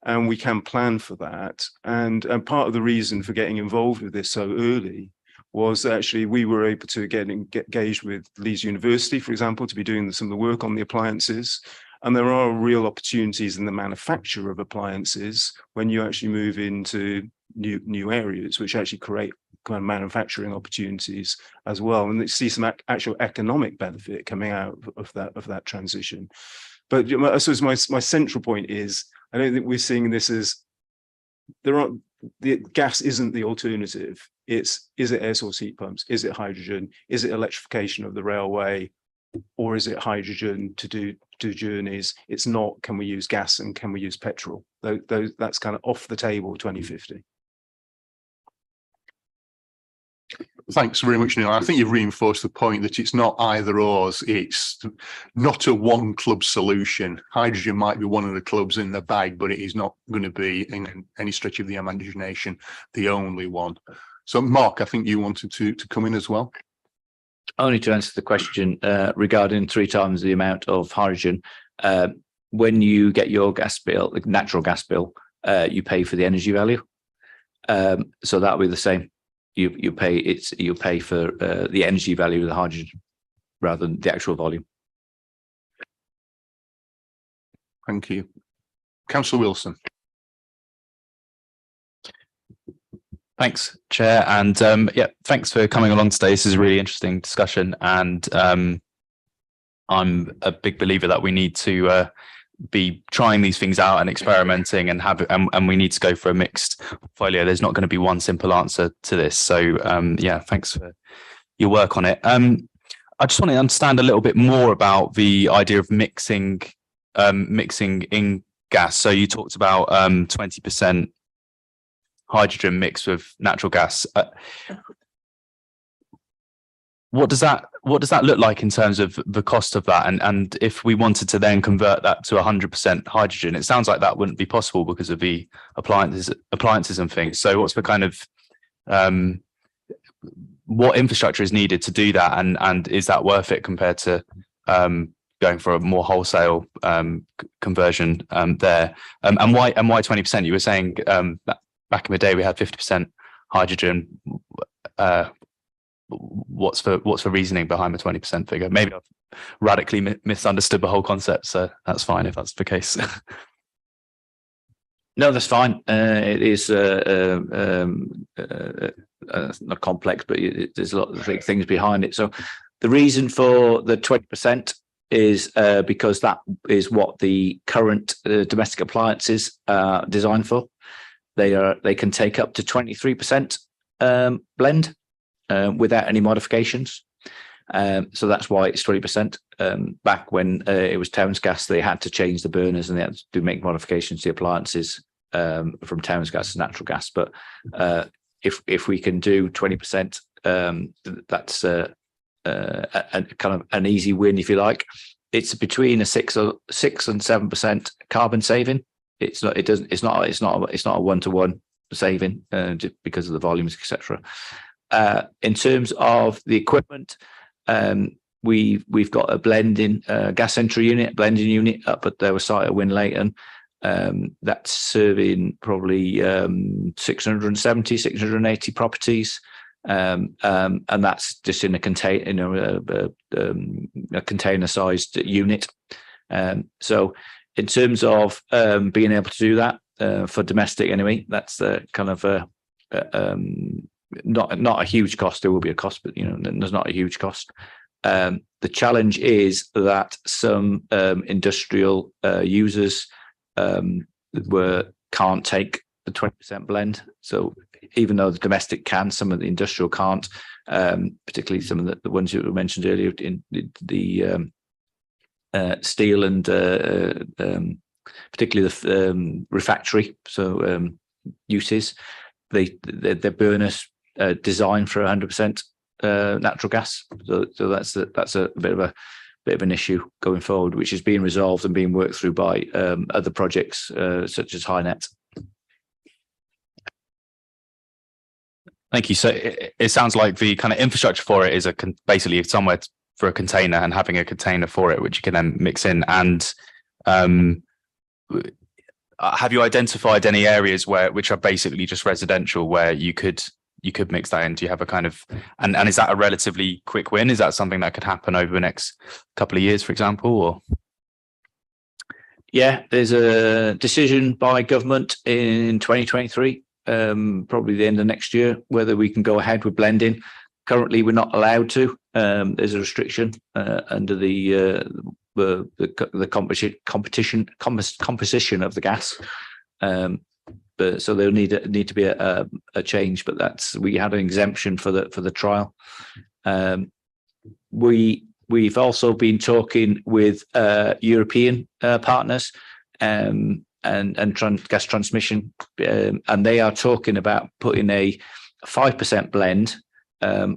and we can plan for that. And part of the reason for getting involved with this so early was that actually we were able to get engaged with Leeds University, for example, to be doing some of the work on the appliances. And there are real opportunities in the manufacture of appliances when you actually move into new areas, which actually create kind of manufacturing opportunities as well. And you see some actual economic benefit coming out of that transition. But I suppose my central point is, I don't think we're seeing this as the gas isn't the alternative. Is it air source heat pumps? Is it hydrogen? Is it electrification of the railway? Or is it hydrogen to do journeys? It's not, can we use gas and can we use petrol? That's kind of off the table 2050. Thanks very much, Neil. I think you've reinforced the point that it's not either ors. It's not a one club solution. Hydrogen might be one of the clubs in the bag, but it is not going to be, in any stretch of the imagination, the only one. So, Mark, I think you wanted to come in as well. Only to answer the question regarding 3 times the amount of hydrogen. When you get your gas bill, the natural gas bill, you pay for the energy value. So that'll be the same. You pay for the energy value of the hydrogen rather than the actual volume. Thank you. Councillor Wilson. Thanks, Chair, and yeah, thanks for coming along today. This is a really interesting discussion, and I'm a big believer that we need to be trying these things out and experimenting, and and we need to go for a mixed portfolio. There's not going to be one simple answer to this. So yeah, thanks for your work on it. I just want to understand a little bit more about the idea of mixing in gas. So you talked about 20% hydrogen mixed with natural gas. what does that look like in terms of the cost of that? And if we wanted to then convert that to 100% hydrogen, it sounds like that wouldn't be possible because of the appliances and things. So what's the kind of what infrastructure is needed to do that, and is that worth it compared to going for a more wholesale conversion there? And why 20%? You were saying back in the day we had 50% hydrogen. What's the reasoning behind the 20% figure? Maybe I've radically misunderstood the whole concept, so that's fine if that's the case. No, that's fine. It is not complex, but there's a lot of things behind it. So the reason for the 20% is because that is what the current domestic appliances are designed for. They can take up to 23% blend without any modifications. So that's why it's 20%. Back when it was Towns Gas, they had to change the burners and they had to make modifications to the appliances from Towns Gas to natural gas. But if we can do 20%, that's a kind of an easy win, if you like. It's between a 6 and 7% carbon saving. It's not a one-to-one saving just because of the volumes, etc. In terms of the equipment, we've got a blending gas entry unit, blending unit up at their site at Winlayton. That's serving probably 670, 680 properties. And that's just in a container-sized unit. So in terms of being able to do that for domestic anyway, that's kind of not a huge cost. There will be a cost, but there's not a huge cost. The challenge is that some industrial users can't take the 20% blend. So even though the domestic can, some of the industrial can't, particularly some of the ones that were mentioned earlier in the steel and particularly the refractory uses. Their burners designed for 100% natural gas. So that's a bit of an issue going forward, which is being resolved and being worked through by other projects such as HyNet. Thank you. So it sounds like the kind of infrastructure for it is basically somewhere for a container and having a container for it, which you can then mix in. And have you identified any areas which are basically just residential where you could mix that in? Do you have a kind of, and is that a relatively quick win? Is that something that could happen over the next couple of years, for example? Or yeah, there's a decision by government in 2023, probably the end of next year, whether we can go ahead with blending. Currently, we're not allowed to. There's a restriction under the composition of the gas. But so there'll need to be a change. But we had an exemption for the trial. We've also been talking with European partners and gas transmission, and they are talking about putting a 5% blend,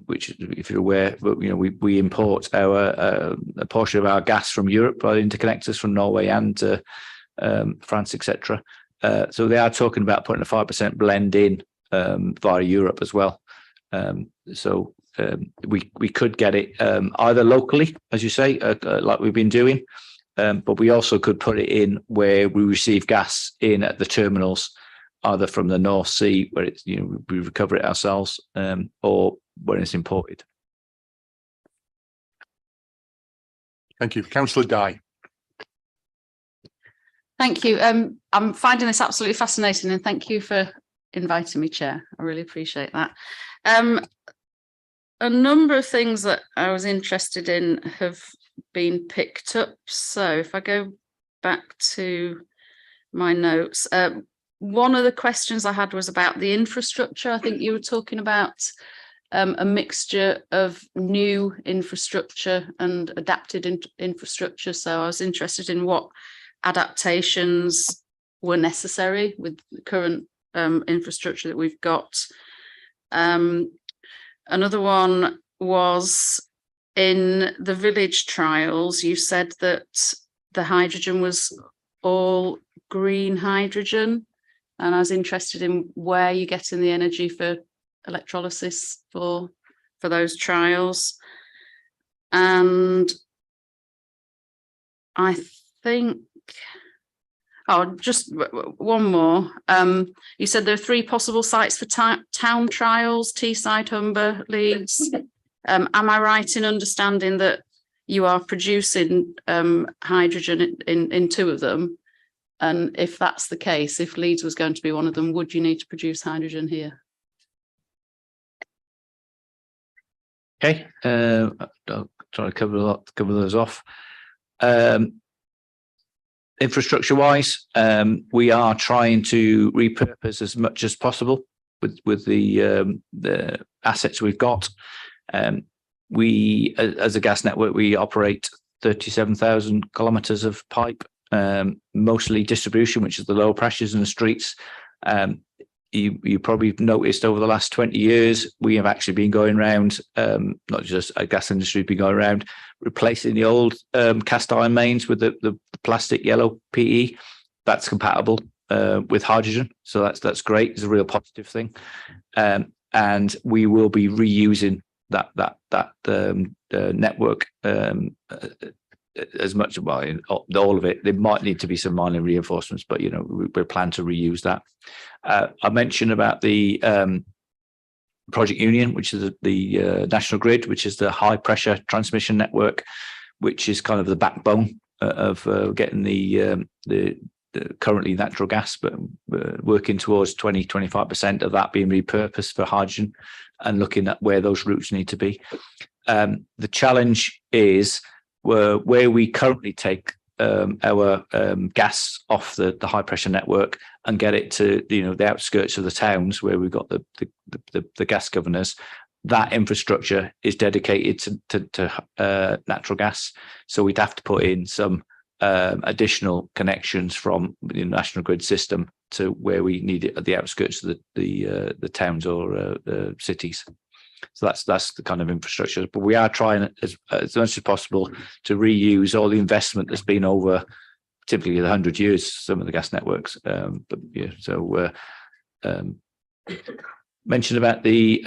which, if you're aware, we import a portion of our gas from Europe by interconnectors from Norway and France, etc. So they are talking about putting a 5% blend in via Europe as well. So we could get it either locally, as you say, like we've been doing, but we also could put it in where we receive gas in at the terminals, either from the North Sea, where it's we recover it ourselves, or when it's imported. Thank you. Councillor Dye. Thank you. I'm finding this absolutely fascinating, and thank you for inviting me, Chair. I really appreciate that. A number of things that I was interested in have been picked up. So if I go back to my notes, one of the questions I had was about the infrastructure. I think you were talking about a mixture of new infrastructure and adapted infrastructure. So I was interested in what adaptations were necessary with the current infrastructure that we've got. Another one was in the village trials, you said that the hydrogen was all green hydrogen. And I was interested in where you're getting the energy for electrolysis for those trials. And I think, oh, just one more. You said there are 3 possible sites for town trials: Teesside, Humber, Leeds. Am I right in understanding that you are producing hydrogen in 2 of them? And if that's the case, if Leeds was going to be one of them, would you need to produce hydrogen here? Okay, I'll try to cover those off. Infrastructure wise, we are trying to repurpose as much as possible with the assets we've got. We, as a gas network, we operate 37,000 kilometres of pipe, mostly distribution, which is the lower pressures in the streets. You probably noticed over the last 20 years, we have actually been going around, not just a gas industry, been going around replacing the old cast iron mains with the plastic yellow PE. That's compatible with hydrogen, so that's great. It's a real positive thing, and we will be reusing that network as much, well, all of it. There might need to be some minor reinforcements, but you know, we plan to reuse that. I mentioned about the Project Union, which is the national grid, which is the high pressure transmission network, which is kind of the backbone of getting the currently natural gas, but working towards 20-25% of that being repurposed for hydrogen, and looking at where those routes need to be. The challenge is where we currently take our gas off the high pressure network and get it to, you know, the outskirts of the towns where we've got the gas governors. That infrastructure is dedicated to natural gas, so we'd have to put in some additional connections from the national grid system to where we need it at the outskirts of the towns or cities. So that's the kind of infrastructure. But we are trying as much as possible to reuse all the investment that's been over typically 100 years, some of the gas networks. But yeah, so mentioned about the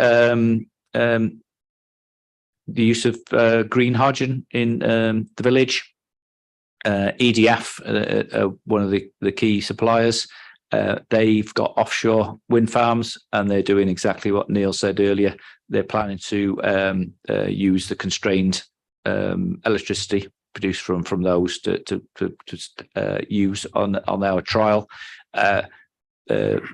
use of green hydrogen in the village. EDF, one of the key suppliers, they've got offshore wind farms, and they're doing exactly what Neil said earlier. They're planning to use the constrained electricity produced from those to use on our trial,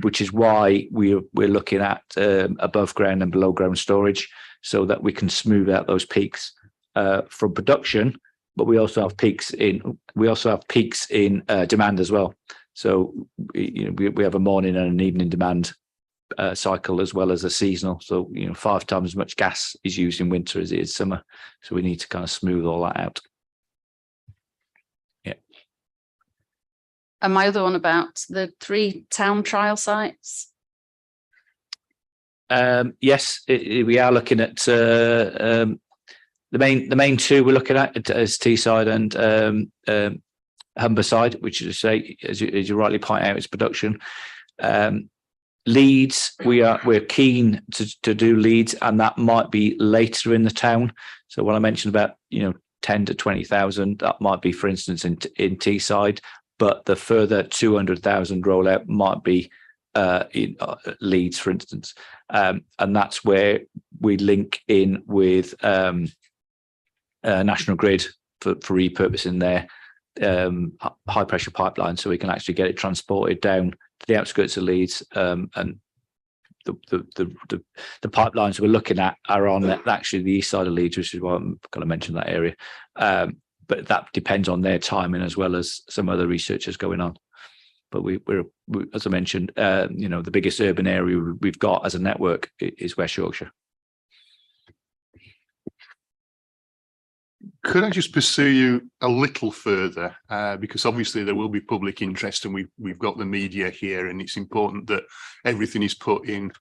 which is why we're looking at above ground and below ground storage, so that we can smooth out those peaks from production. But we also have peaks in demand as well. So we have a morning and an evening demand cycle, as well as a seasonal. So 5 times as much gas is used in winter as it is summer. So we need to kind of smooth all that out. Yeah. And my other one about the 3 town trial sites. Yes, we are looking at the main 2 we're looking at as Teesside and Humberside, which is, say, as you rightly point out, is production. Leeds, we're keen to do Leeds, and that might be later in the town. So when I mentioned about 10 to 20,000, that might be, for instance, in Teesside, but the further 200,000 rollout might be in Leeds, for instance, and that's where we link in with National Grid for repurposing their high pressure pipeline, so we can actually get it transported down to the outskirts of Leeds. And the pipelines we're looking at are on actually the east side of Leeds, which is why I'm going to mention that area. But that depends on their timing, as well as some other researchers going on. But we're as I mentioned, the biggest urban area we've got as a network is West Yorkshire. Could I just pursue you a little further? Because obviously there will be public interest, and we've got the media here, and it's important that everything is put in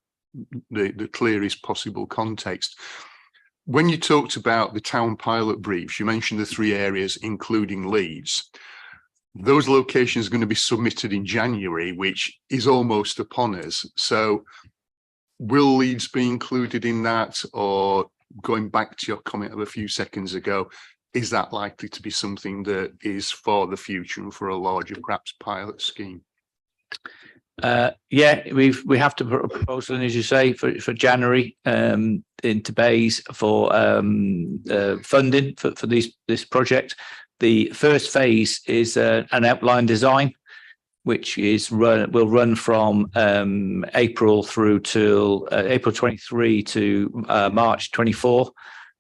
the clearest possible context. when you talked about the town pilot briefs, you mentioned the 3 areas, including Leeds. Those locations are going to be submitted in January, which is almost upon us. So will Leeds be included in that, or going back to your comment of a few seconds ago, is that likely to be something that is for the future and for a larger, perhaps, pilot scheme? Yeah, we have to put a proposal in, as you say, for January into Bays for funding for this project. The first phase is an outline design, which will run from April through till April 23 to March 24.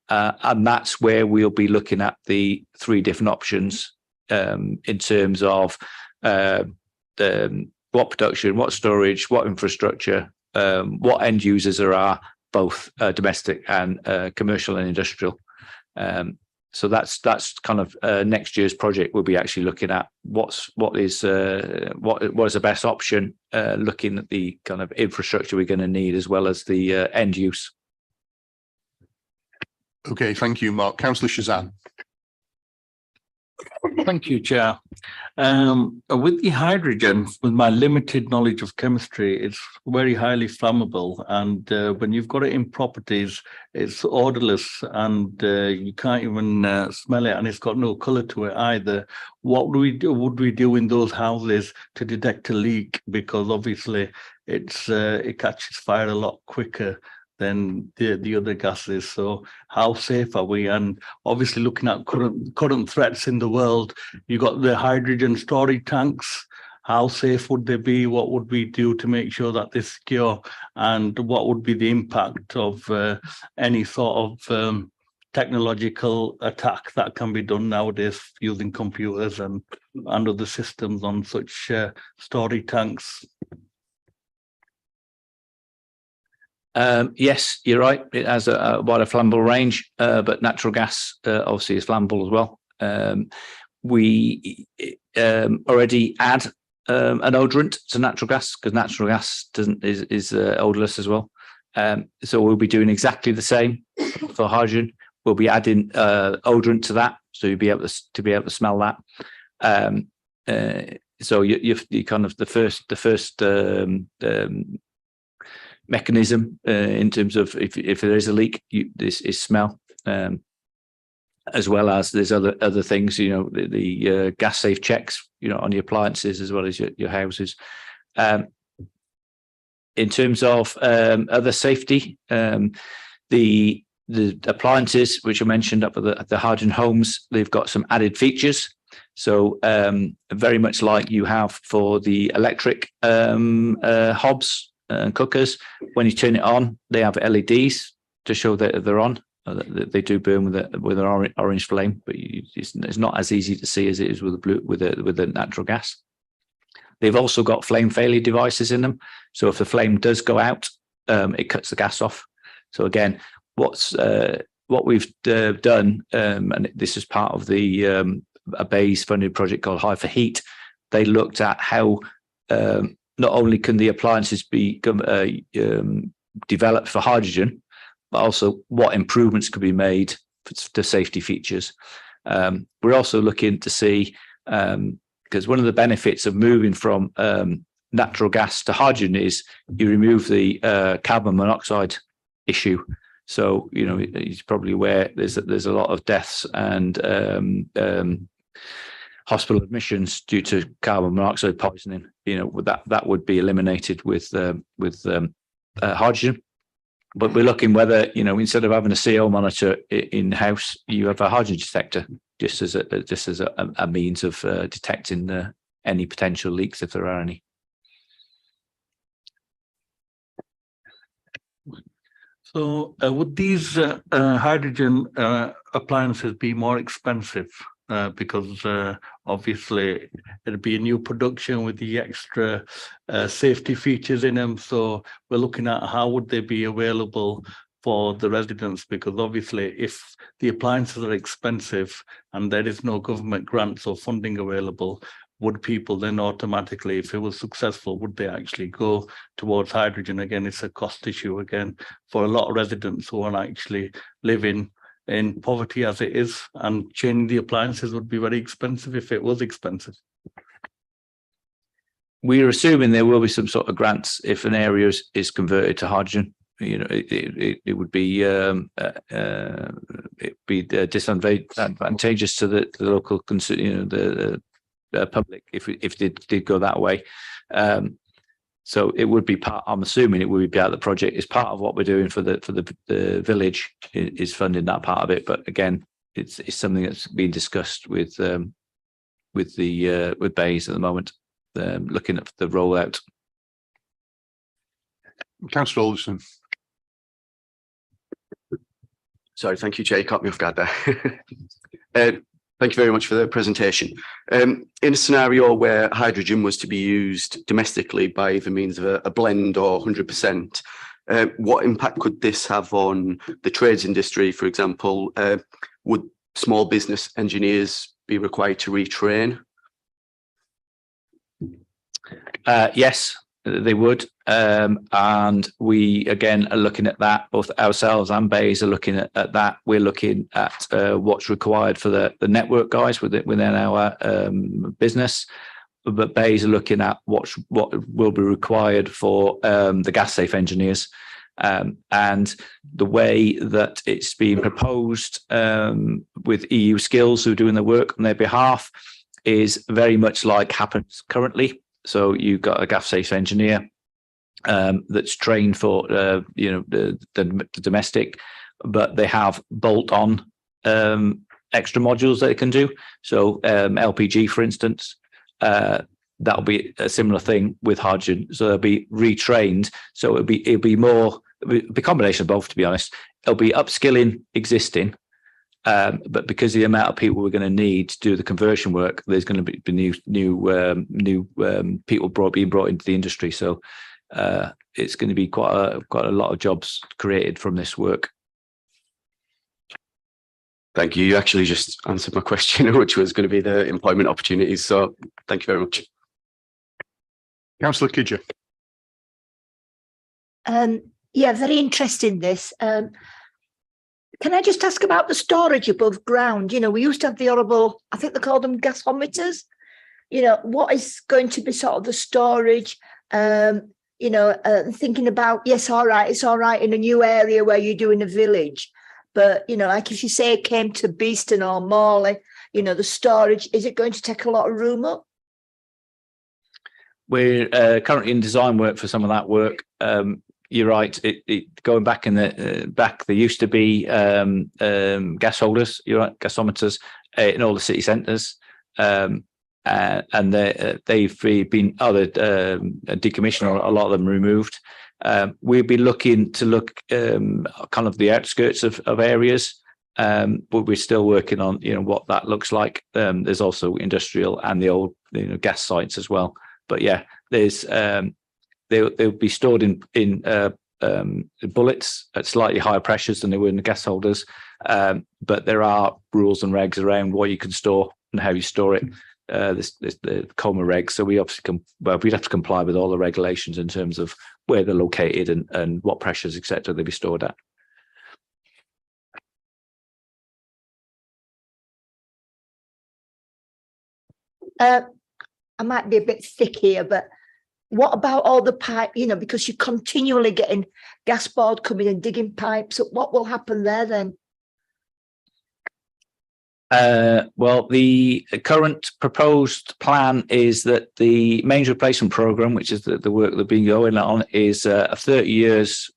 And that's where we'll be looking at the 3 different options in terms of what production, what storage, what infrastructure, what end users there are, both domestic and commercial and industrial. So that's kind of next year's project. We'll be actually looking at what is the best option, looking at the kind of infrastructure we're going to need as well as the end use. Okay, thank you, Mark. Councillor Shazan. Thank you, Chair. With the hydrogen, with my limited knowledge of chemistry, it's very highly flammable, and when you've got it in properties, it's odorless, and you can't even smell it, and it's got no colour to it either. What would we do in those houses to detect a leak? Because obviously it catches fire a lot quicker than the other gases. So how safe are we? And obviously looking at current threats in the world, you got the hydrogen storage tanks. How safe would they be? What would we do to make sure that they're secure? And what would be the impact of any sort of technological attack that can be done nowadays using computers and other systems on such storage tanks? Yes, you're right. It has a wider flammable range, but natural gas obviously is flammable as well. We already add an odorant to natural gas because natural gas is odorless as well. So we'll be doing exactly the same for hydrogen. We'll be adding odorant to that, so you'll be able to smell that. So you kind of the first mechanism in terms of if there is a leak, this is smell, as well as there's other things, the gas safe checks, on your appliances as well as your houses. In terms of other safety, the appliances which are mentioned up at the hydrogen homes, they've got some added features. So very much like you have for the electric hobs and cookers, when you turn it on, they have LEDs to show that they're on. They do burn with an orange flame, but it's not as easy to see as it is with the natural gas. They've also got flame failure devices in them, so if the flame does go out, it cuts the gas off. So again, what we've done, and this is part of the a Bays funded project called High for Heat. They looked at how not only can the appliances be developed for hydrogen, but also what improvements could be made to safety features. We're also looking to see, because one of the benefits of moving from natural gas to hydrogen is you remove the carbon monoxide issue. So, you're probably aware there's a lot of deaths and hospital admissions due to carbon monoxide poisoning. That would be eliminated with hydrogen. But we're looking whether, instead of having a CO monitor in house, you have a hydrogen detector, just as a means of detecting any potential leaks if there are any. So would these hydrogen appliances be more expensive? Because obviously it'd be a new production with the extra safety features in them. So we're looking at how would they be available for the residents, because obviously if the appliances are expensive and there is no government grants or funding available, would people then automatically, if it was successful, would they actually go towards hydrogen? Again, it's a cost issue again for a lot of residents who are actually living in poverty as it is, and changing the appliances would be very expensive if it was expensive. We're assuming there will be some sort of grants if an area is converted to hydrogen. You know, it would be disadvantageous to the local the public if it did go that way. So it would be part. I'm assuming it would be part of the project. It's part of what we're doing for the village is funding that part of it. But again, it's something that's being discussed with Bays at the moment, looking at the rollout. Councillor Alderson. Sorry, thank you, Chair. You caught me off guard there. Thank you very much for the presentation. In a scenario where hydrogen was to be used domestically by either means of a blend or 100%, what impact could this have on the trades industry, for example? Would small business engineers be required to retrain? Yes, they would. And we, again, are looking at that. Both ourselves and Bays are looking at that. We're looking at what's required for the network guys within our business. But Bays are looking at what will be required for the gas safe engineers. And the way that it's being proposed with EU Skills, who are doing the work on their behalf, is very much like happens currently. So you've got a gas safe engineer that's trained for the domestic, but they have bolt-on extra modules that it can do. So LPG, for instance, that'll be a similar thing with hydrogen. So they'll be retrained. So it'll be a combination of both, to be honest. It'll be upskilling existing, but because of the amount of people we're going to need to do the conversion work, there's going to be new people being brought into the industry. So it's going to be quite a lot of jobs created from this work. Thank you. You actually just answered my question, which was going to be the employment opportunities. So thank you very much. Councillor Kidger. Yeah, very interesting this. Can I just ask about the storage above ground? You know, we used to have the horrible, I think they called them gasometers. You know, what is going to be sort of the storage? Thinking about, yes, all right, it's all right in a new area where you're doing a village. But, you know, like if you say it came to Beeston or Morley, you know, the storage, is it going to take a lot of room up? We're currently in design work for some of that work. You're right. Going back in the back, there used to be gas holders, you're right, gasometers in all the city centres, and they've been decommissioned, or a lot of them removed. We'll be looking to kind of the outskirts of areas, but we're still working on what that looks like. There's also industrial and the old gas sites as well. But yeah, there's they'll be stored in bullets at slightly higher pressures than they were in the gas holders. But there are rules and regs around what you can store and how you store it. There's the COMA regs. So we obviously we'd have to comply with all the regulations in terms of where they're located and what pressures, etc., they'll be stored at. I might be a bit thick here, but what about all the pipe, because you're continually getting gas board coming and digging pipes. What will happen there then? Well, the current proposed plan is that the mains replacement programme, which is the work that's been going on, is a 30 years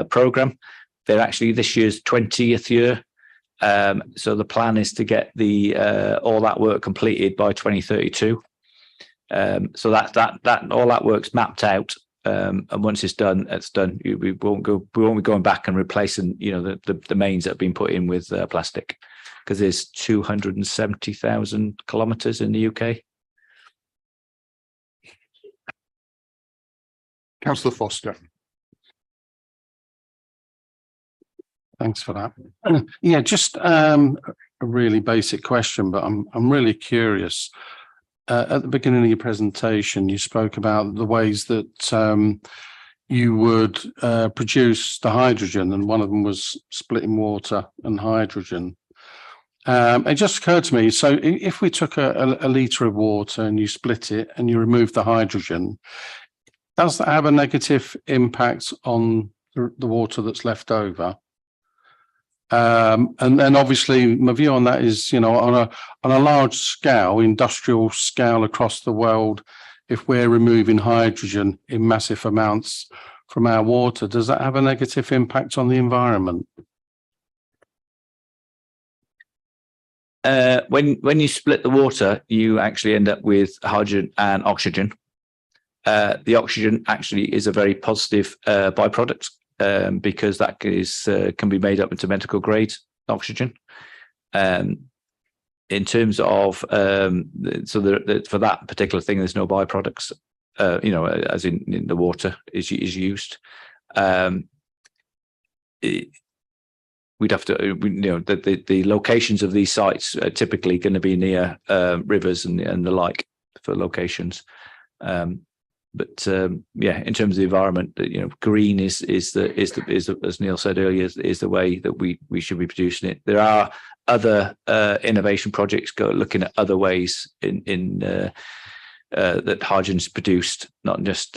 programme. They're actually this year's 20th year. So the plan is to get all that work completed by 2032. So that all that work's mapped out, and once it's done, it's done. We won't be going back and replacing the mains that have been put in with plastic, because there's 270,000 kilometres in the UK. Councillor Foster. Thanks for that. Yeah, just a really basic question, but I'm really curious. at the beginning of your presentation, you spoke about the ways that you would produce the hydrogen, and one of them was splitting water and hydrogen. It just occurred to me, so if we took a litre of water and you split it and you remove the hydrogen, does that have a negative impact on the water that's left over? And then obviously my view on that is, you know, on a large scale, industrial scale across the world, if we're removing hydrogen in massive amounts from our water, does that have a negative impact on the environment? When you split the water, you actually end up with hydrogen and oxygen. The oxygen actually is a very positive byproduct. Because that can be made up into medical grade oxygen. In terms of for that particular thing, there's no byproducts. You know, as in the water is used. We'd have to, you know, the locations of these sites are typically going to be near rivers and the like for locations. But yeah, in terms of the environment, you know, green is as Neil said earlier, is the way that we should be producing it. There are other innovation projects looking at other ways in that hydrogen is produced, not just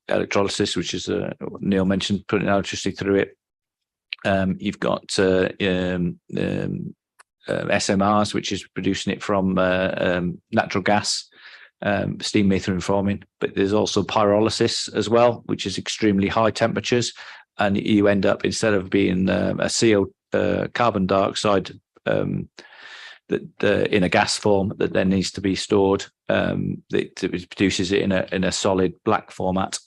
electrolysis, which is Neil mentioned, putting electricity through it. You've got SMRs, which is producing it from natural gas. Steam methane forming, but there's also pyrolysis as well, which is extremely high temperatures, and you end up, instead of being a carbon dioxide that in a gas form that then needs to be stored, it produces it in a solid black format.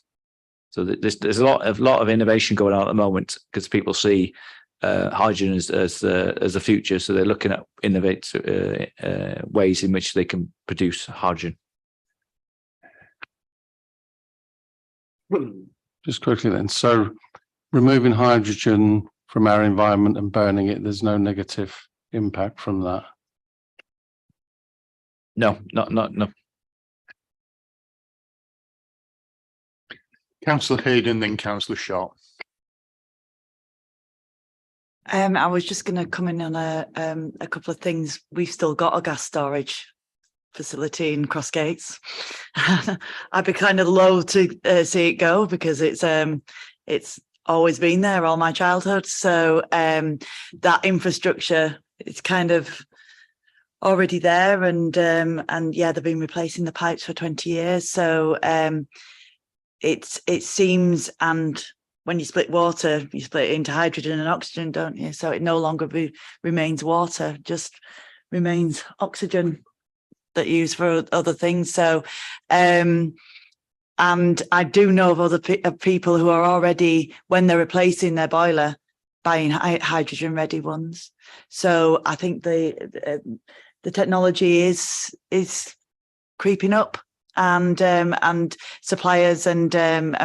So there's a lot of innovation going on at the moment because people see hydrogen as the future, so they're looking at innovative ways in which they can produce hydrogen. Just quickly then, so removing hydrogen from our environment and burning it, there's no negative impact from that? No. Councillor Hayden, then Councillor Shaw. I was just going to come in on a couple of things. We've still got a gas storage facility in Crossgates. I'd be kind of loath to see it go because it's always been there all my childhood. So that infrastructure, it's kind of already there, and yeah, they've been replacing the pipes for 20 years. So it seems, and when you split water, you split it into hydrogen and oxygen, don't you? So it no longer remains water, just remains oxygen that you use for other things. So, and I do know of other people who are already, when they're replacing their boiler, buying hydrogen ready ones. So I think the technology is creeping up, and suppliers and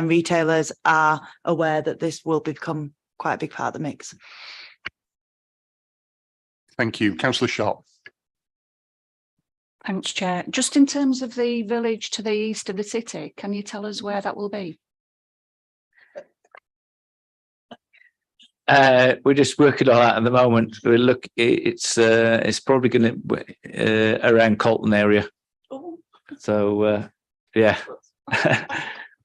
retailers are aware that this will become quite a big part of the mix. Thank you. Councillor Shaw. Thanks, Chair. Just in terms of the village to the east of the city, can you tell us where that will be? We're just working on that at the moment. It's probably going to around Colton area. Oh. So yeah,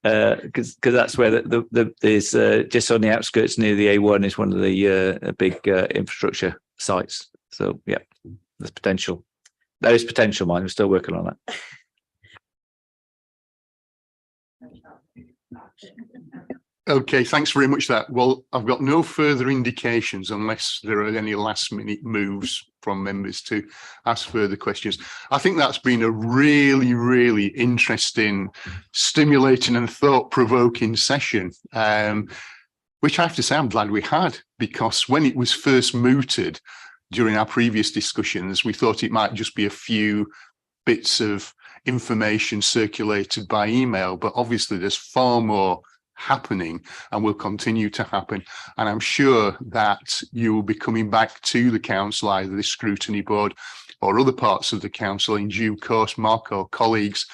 because that's where there's just on the outskirts near the A1 is one of the big infrastructure sites. So yeah, there's potential. There is potential, mine. We're still working on that. Okay, thanks very much for that. Well, I've got no further indications unless there are any last minute moves from members to ask further questions. I think that's been a really, really interesting, stimulating and thought-provoking session, which I have to say I'm glad we had, because when it was first mooted during our previous discussions, we thought it might just be a few bits of information circulated by email, but obviously there's far more happening and will continue to happen. And I'm sure that you will be coming back to the council, either the scrutiny board or other parts of the council in due course, Mark or colleagues,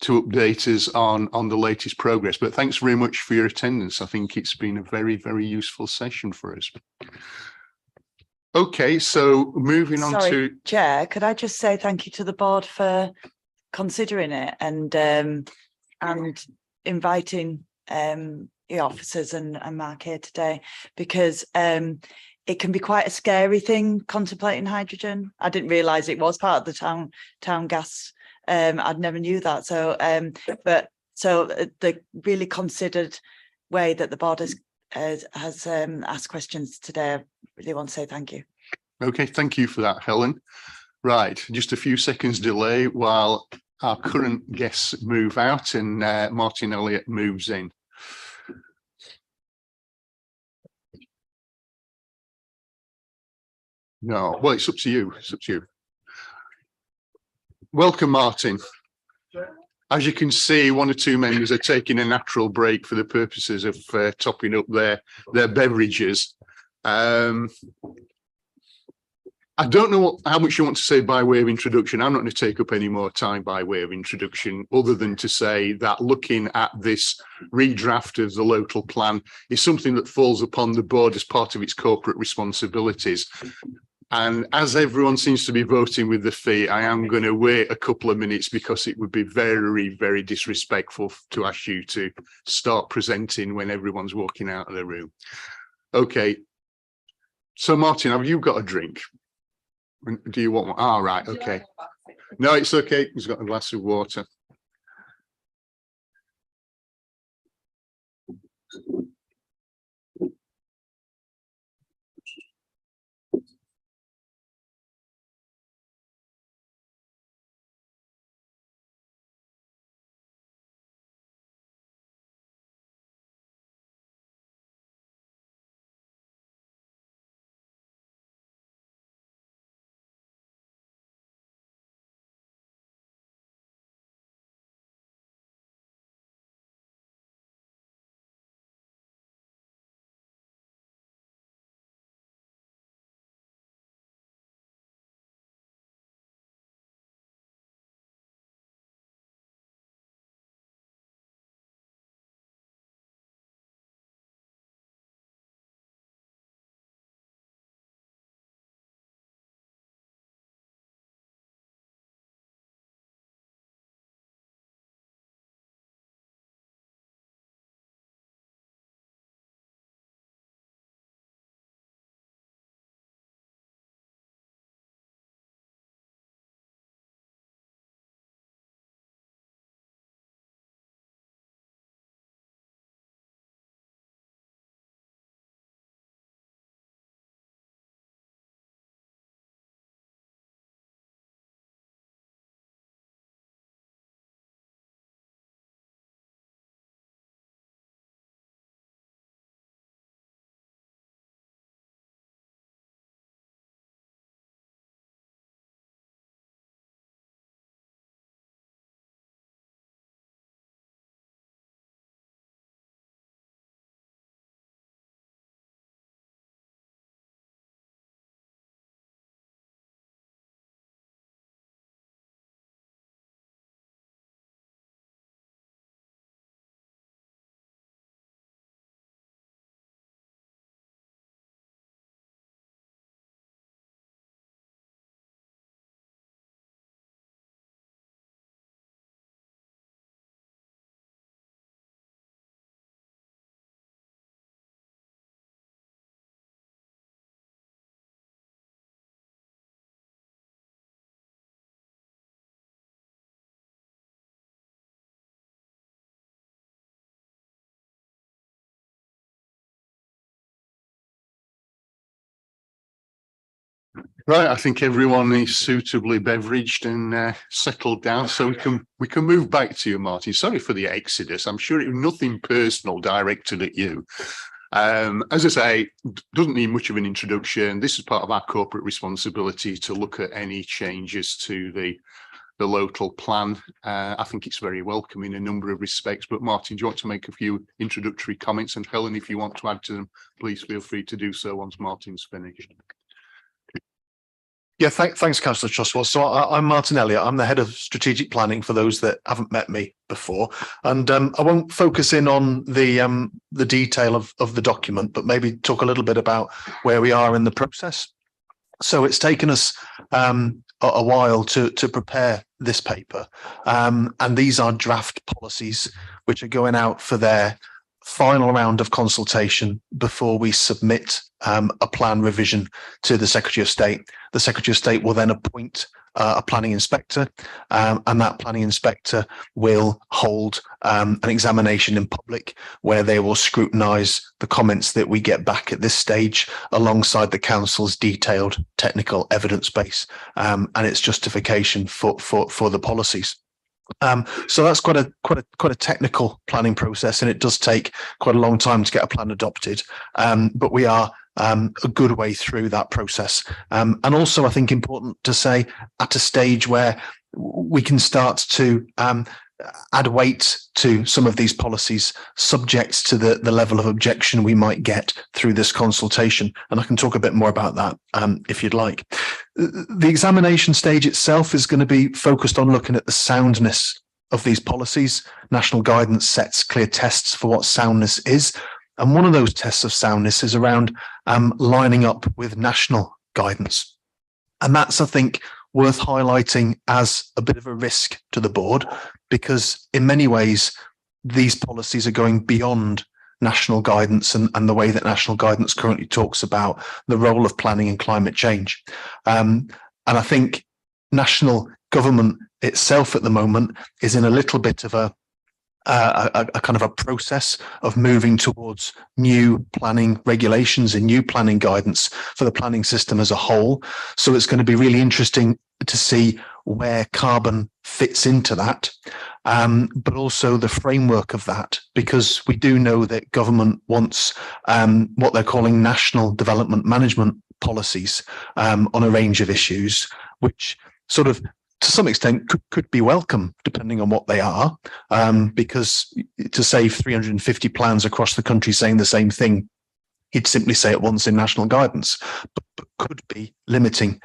to update us on the latest progress. But thanks very much for your attendance. I think it's been a very, very useful session for us. Okay, so moving on to Chair, could I just say thank you to the board for considering it and inviting the officers and Mark here today, because it can be quite a scary thing contemplating hydrogen. I didn't realise it was part of the town gas. I'd never knew that. So the really considered way that the board has asked questions today, I really want to say thank you. Okay, thank you for that, Helen. Right, just a few seconds delay while our current guests move out and Martin Elliott moves in. No, well, it's up to you. It's up to you. Welcome, Martin. As you can see, one or two members are taking a natural break for the purposes of topping up their beverages. I don't know how much you want to say by way of introduction. I'm not going to take up any more time by way of introduction, other than to say that looking at this redraft of the local plan is something that falls upon the board as part of its corporate responsibilities. And as everyone seems to be voting with their feet, I am going to wait a couple of minutes because it would be very, very disrespectful to ask you to start presenting when everyone's walking out of the room. Okay. So Martin, have you got a drink? Do you want one? Ah, right. Okay. No, it's okay. He's got a glass of water. Right, I think everyone is suitably beveraged and settled down, so we can move back to you, Martin. Sorry for the exodus. I'm sure it was nothing personal directed at you. As I say, doesn't need much of an introduction. This is part of our corporate responsibility to look at any changes to the local plan. I think it's very welcome in a number of respects. But Martin, do you want to make a few introductory comments? And Helen, if you want to add to them, please feel free to do so once Martin's finished. Yeah, thanks, Councillor Trustwell. So I'm Martin Elliott. I'm the head of strategic planning for those that haven't met me before, and I won't focus in on the detail of the document, but maybe talk a little bit about where we are in the process. So it's taken us a while to prepare this paper, and these are draft policies which are going out for their final round of consultation before we submit a plan revision to the Secretary of State. The Secretary of State will then appoint a planning inspector, and that planning inspector will hold an examination in public where they will scrutinise the comments that we get back at this stage alongside the council's detailed technical evidence base and its justification for the policies. So that's quite a technical planning process, and it does take quite a long time to get a plan adopted. But we are a good way through that process, and also I think important to say at a stage where we can start to add weight to some of these policies, subject to the level of objection we might get through this consultation. And I can talk a bit more about that if you'd like. The examination stage itself is going to be focused on looking at the soundness of these policies. National guidance sets clear tests for what soundness is. And one of those tests of soundness is around lining up with national guidance. And that's, I think, worth highlighting as a bit of a risk to the board, because in many ways, these policies are going beyond national guidance and the way that national guidance currently talks about the role of planning and climate change. And I think national government itself at the moment is in a little bit of a kind of a process of moving towards new planning regulations and new planning guidance for the planning system as a whole. So it's going to be really interesting to see where carbon fits into that, but also the framework of that, because we do know that government wants what they're calling national development management policies on a range of issues, which sort of to some extent could be welcome depending on what they are, because to save 350 plans across the country saying the same thing, he'd simply say it once in national guidance, but could be limiting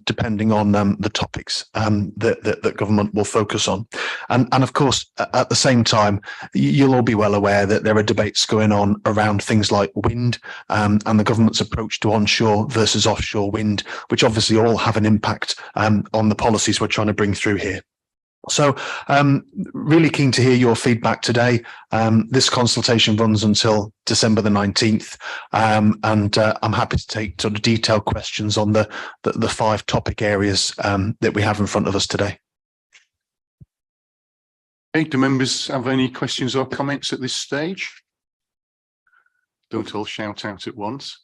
depending on the topics that government will focus on. And of course, at the same time, you'll all be well aware that there are debates going on around things like wind and the government's approach to onshore versus offshore wind, which obviously all have an impact on the policies we're trying to bring through here. So really keen to hear your feedback today. This consultation runs until December the 19th, and I'm happy to take sort of detailed questions on the 5 topic areas that we have in front of us today. Okay, do members have any questions or comments at this stage? Don't all shout out at once.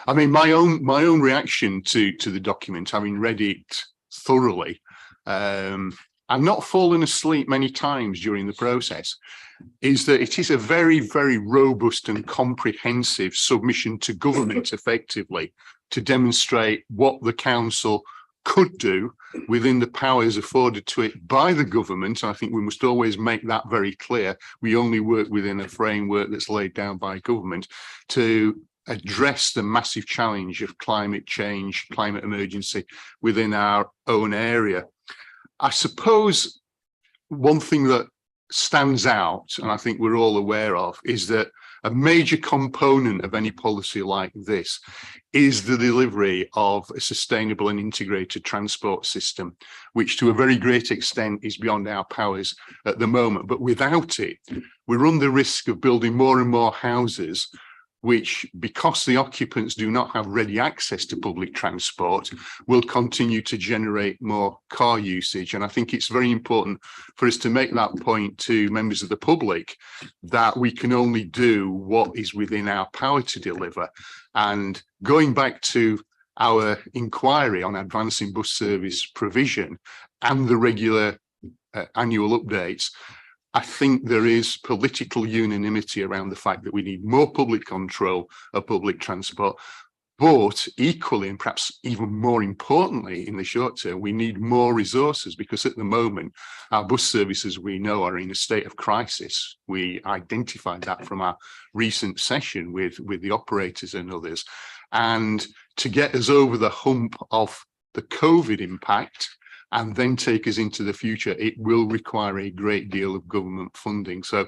I mean, my own reaction to the document, having read it thoroughly, I've not fallen asleep many times during the process, is that it is a very, very robust and comprehensive submission to government effectively to demonstrate what the council could do within the powers afforded to it by the government. And I think we must always make that very clear. We only work within a framework that's laid down by government to address the massive challenge of climate change, climate emergency within our own area. I suppose one thing that stands out, and I think we're all aware of, is that a major component of any policy like this is the delivery of a sustainable and integrated transport system, which to a very great extent is beyond our powers at the moment. But without it, we run the risk of building more and more houses which, because the occupants do not have ready access to public transport, will continue to generate more car usage. And I think it's very important for us to make that point to members of the public, that we can only do what is within our power to deliver. And going back to our inquiry on advancing bus service provision and the regular annual updates, I think there is political unanimity around the fact that we need more public control of public transport, but equally, and perhaps even more importantly in the short term, we need more resources, because at the moment, our bus services, we know, are in a state of crisis. We identified that from our recent session with the operators and others. And to get us over the hump of the COVID impact and then take us into the future, it will require a great deal of government funding. So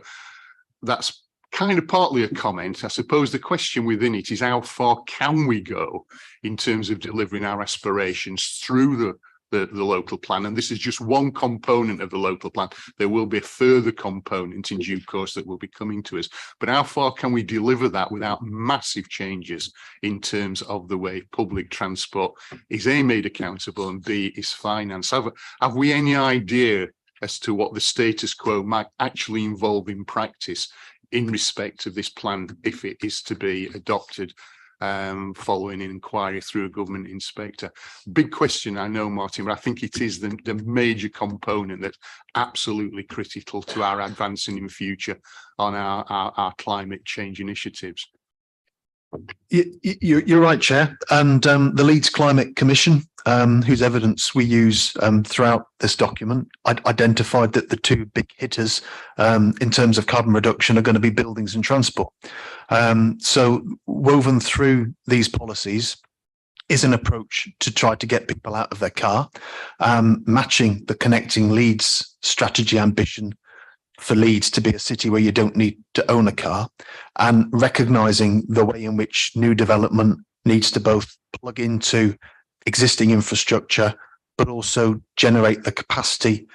that's kind of partly a comment. I suppose the question within it is how far can we go in terms of delivering our aspirations through the local plan? And this is just one component of the local plan. There will be a further component in due course that will be coming to us. But how far can we deliver that without massive changes in terms of the way public transport is A, made accountable, and B, is financed? Have we any idea as to what the status quo might actually involve in practice in respect of this plan if it is to be adopted following an inquiry through a government inspector? Big question, I know, Martin, but I think it is the major component that's absolutely critical to our advancing in future on our climate change initiatives. You're right, Chair. And the Leeds Climate Commission, whose evidence we use throughout this document, identified that the two big hitters in terms of carbon reduction are going to be buildings and transport. So woven through these policies is an approach to try to get people out of their car, matching the Connecting Leeds strategy ambition for Leeds to be a city where you don't need to own a car, and recognising the way in which new development needs to both plug into existing infrastructure, but also generate the capacity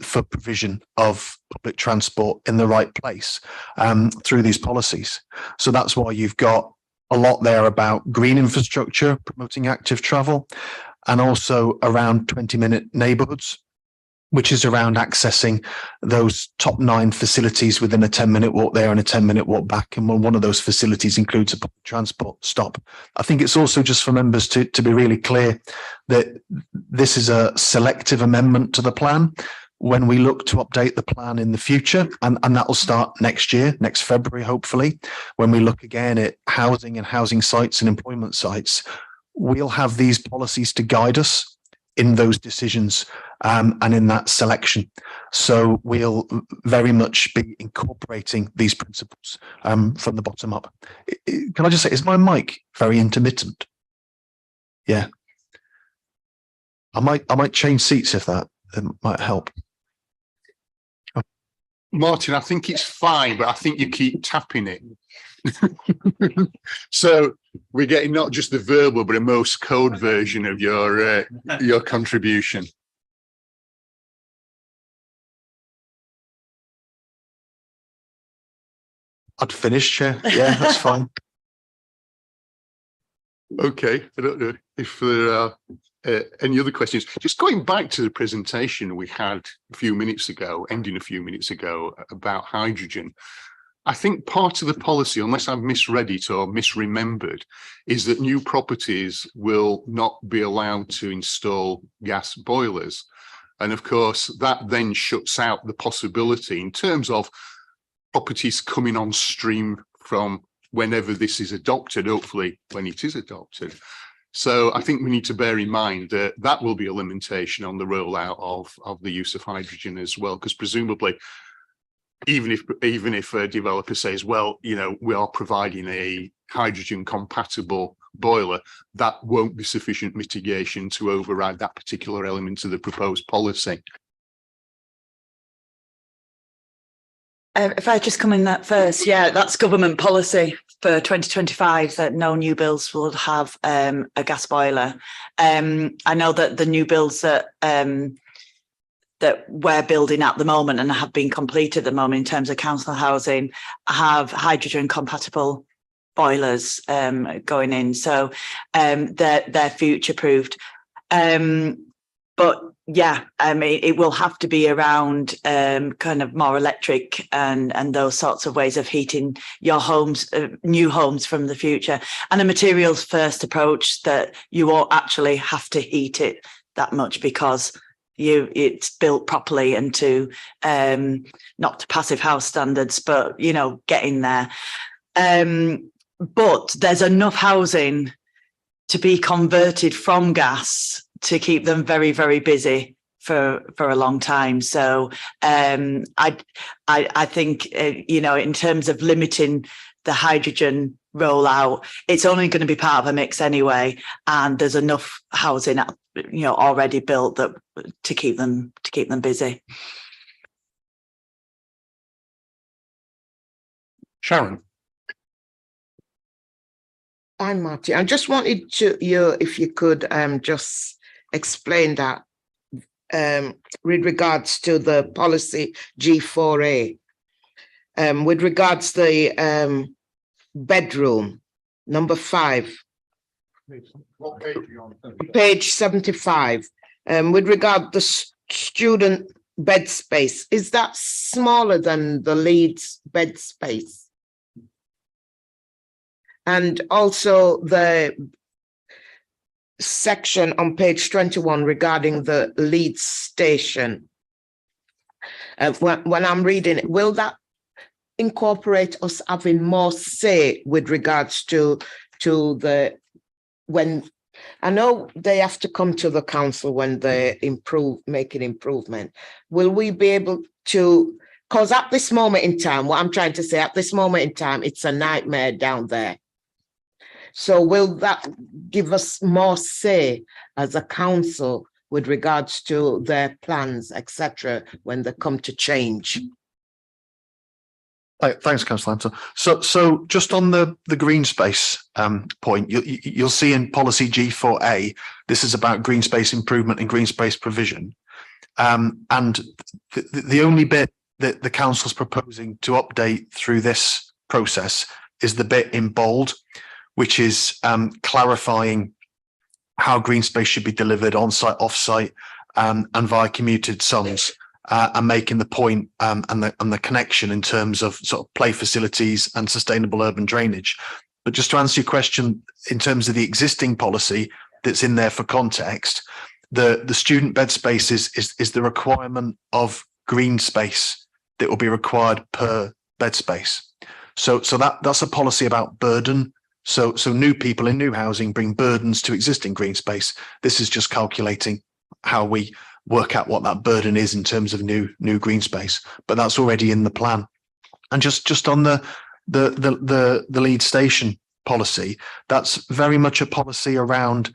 for provision of public transport in the right place through these policies. So that's why you've got a lot there about green infrastructure, promoting active travel, and also around 20-minute neighbourhoods, which is around accessing those top 9 facilities within a 10-minute walk there and a 10-minute walk back. And one of those facilities includes a public transport stop. I think it's also just for members to be really clear that this is a selective amendment to the plan. When we look to update the plan in the future, and that will start next year, next February, hopefully, when we look again at housing and housing sites and employment sites, we'll have these policies to guide us in those decisions and in that selection. So we'll very much be incorporating these principles from the bottom up. Can I just say, is my mic very intermittent? Yeah. I might change seats if that might help. Martin, I think it's fine, but I think you keep tapping it. So we're getting not just the verbal, but a Morse code version of your contribution. I'd finish, Chair. Yeah, that's fine. Okay, I don't know if there are any other questions. Just going back to the presentation we had a few minutes ago, ending a few minutes ago, about hydrogen. I think part of the policy, unless I've misread it or misremembered, is that new properties will not be allowed to install gas boilers. And of course, that then shuts out the possibility in terms of properties coming on stream from whenever this is adopted, hopefully when it is adopted. So I think we need to bear in mind that that will be a limitation on the rollout of the use of hydrogen as well, because presumably, even if a developer says, well, you know, we are providing a hydrogen compatible boiler, that won't be sufficient mitigation to override that particular element of the proposed policy. If I just come in that first, yeah, that's government policy for 2025 that no new builds will have a gas boiler. I know that the new builds that we're building at the moment and have been completed at the moment in terms of council housing have hydrogen compatible boilers going in, so they're future proofed. But yeah, I mean, it will have to be around kind of more electric and those sorts of ways of heating your homes, new homes from the future, and a materials first approach that you won't actually have to heat it that much because it's built properly and to not to passive house standards, but you know, getting there. But there's enough housing to be converted from gas to keep them very, very busy for a long time. So I think, you know, in terms of limiting the hydrogen rollout, it's only going to be part of a mix anyway. And there's enough housing already built that to keep them busy. Sharon. Hi, Marty. I just wanted to you if you could just explain that with regards to the policy G4A, with regards to the bedroom number 5. What page are you on? Page 75. With regard to student bed space, is that smaller than the Leeds bed space? And also the section on page 21 regarding the Leeds station. When I'm reading it, will that incorporate us having more say with regards to the, when I know they have to come to the council when they make an improvement, will we be able to, because at this moment in time, what I'm trying to say, at this moment in time, it's a nightmare down there. So will that give us more say as a council with regards to their plans, etc., when they come to change? Thanks, Councillor Hunter. So just on the green space point, you'll see in policy G4A, this is about green space improvement and green space provision. And the only bit that the council's proposing to update through this process is the bit in bold, which is clarifying how green space should be delivered on-site, off-site, and via commuted sums. And making the point and the connection in terms of sort of play facilities and sustainable urban drainage. But just to answer your question, in terms of the existing policy that's in there for context, the student bed space is the requirement of green space that will be required per bed space. So that's a policy about burden. So new people in new housing bring burdens to existing green space. This is just calculating how we work out what that burden is in terms of new green space, but that's already in the plan. And just on the Leeds station policy, that's very much a policy around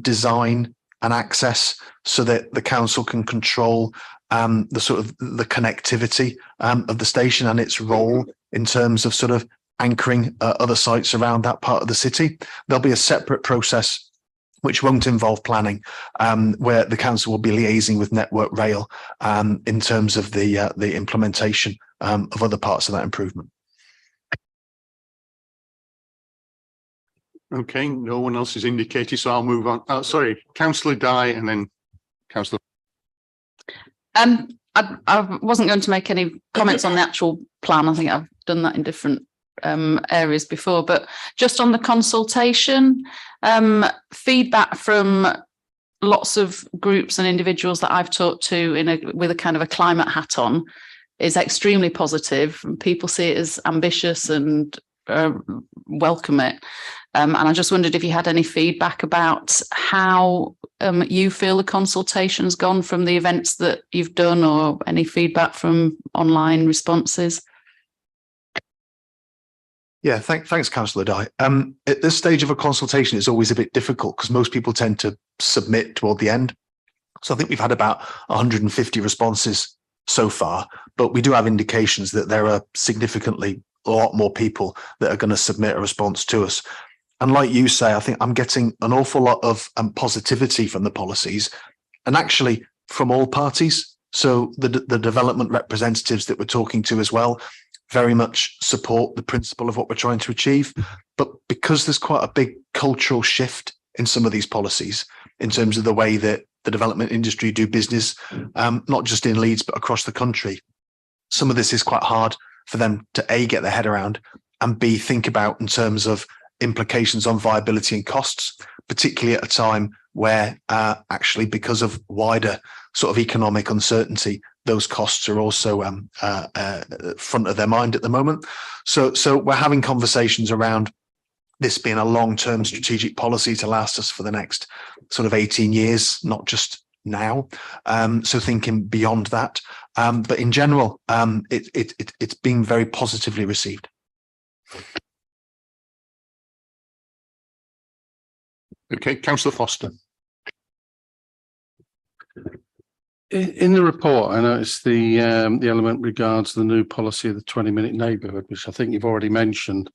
design and access, so that the council can control the sort of the connectivity of the station and its role in terms of sort of anchoring other sites around that part of the city. There'll be a separate process which won't involve planning, where the council will be liaising with Network Rail in terms of the implementation of other parts of that improvement. Okay, no one else is indicated, so I'll move on. Oh, sorry, Councillor Dye and then Councillor. I wasn't going to make any comments on the actual plan. I think I've done that in different areas before, but just on the consultation, feedback from lots of groups and individuals that I've talked to with a kind of a climate hat on is extremely positive. People see it as ambitious and welcome it. And I just wondered if you had any feedback about how you feel the consultation's gone from the events that you've done, or any feedback from online responses. Yeah, thanks, Councillor Dye. At this stage of a consultation, it's always a bit difficult because most people tend to submit toward the end. So I think we've had about 150 responses so far, but we do have indications that there are significantly a lot more people that are going to submit a response to us. And like you say, I think I'm getting an awful lot of positivity from the policies, and actually from all parties. So the development representatives that we're talking to as well very much support the principle of what we're trying to achieve. But because there's quite a big cultural shift in some of these policies in terms of the way that the development industry do business, not just in Leeds, but across the country, some of this is quite hard for them to A, get their head around, and B, think about in terms of implications on viability and costs, particularly at a time where actually, because of wider sort of economic uncertainty, those costs are also front of their mind at the moment. So we're having conversations around this being a long-term strategic policy to last us for the next sort of 18 years, not just now. So thinking beyond that. But in general, it's been very positively received. Okay, Councillor Foster. In the report, I noticed the element regards the new policy of the 20-minute neighbourhood, which I think you've already mentioned.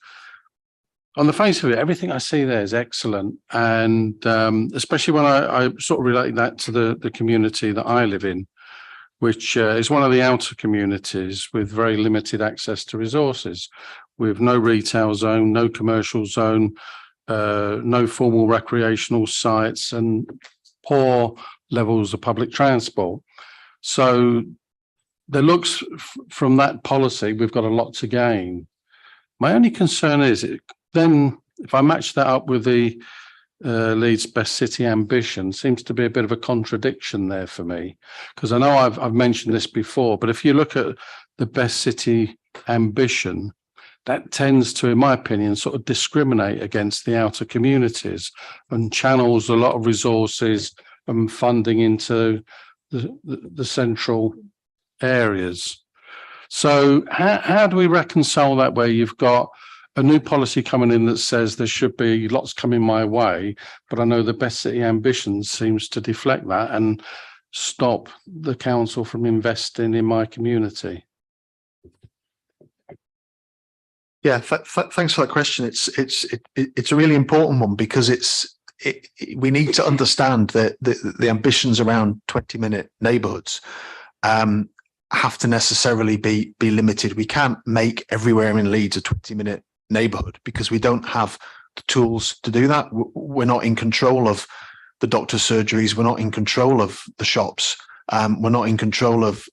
On the face of it, everything I see there is excellent, and especially when I sort of relate that to the community that I live in, which is one of the outer communities with very limited access to resources, with no retail zone, no commercial zone, no formal recreational sites, and poor levels of public transport. So there looks from that policy, we've got a lot to gain. My only concern is then if I match that up with the Leeds Best City ambition, seems to be a bit of a contradiction there for me, because I know I've mentioned this before, but if you look at the Best City ambition, that tends to, in my opinion, sort of discriminate against the outer communities and channels a lot of resources and funding into the central areas. So how do we reconcile that, where you've got a new policy coming in that says there should be lots coming my way, but I know the Best City ambition seems to deflect that and stop the council from investing in my community? Yeah, thanks for that question. It's a really important one, because we need to understand that the ambitions around 20-minute neighbourhoods have to necessarily be limited. We can't make everywhere in Leeds a 20-minute neighbourhood because we don't have the tools to do that. We're not in control of the doctor's surgeries. We're not in control of the shops. We're not in control of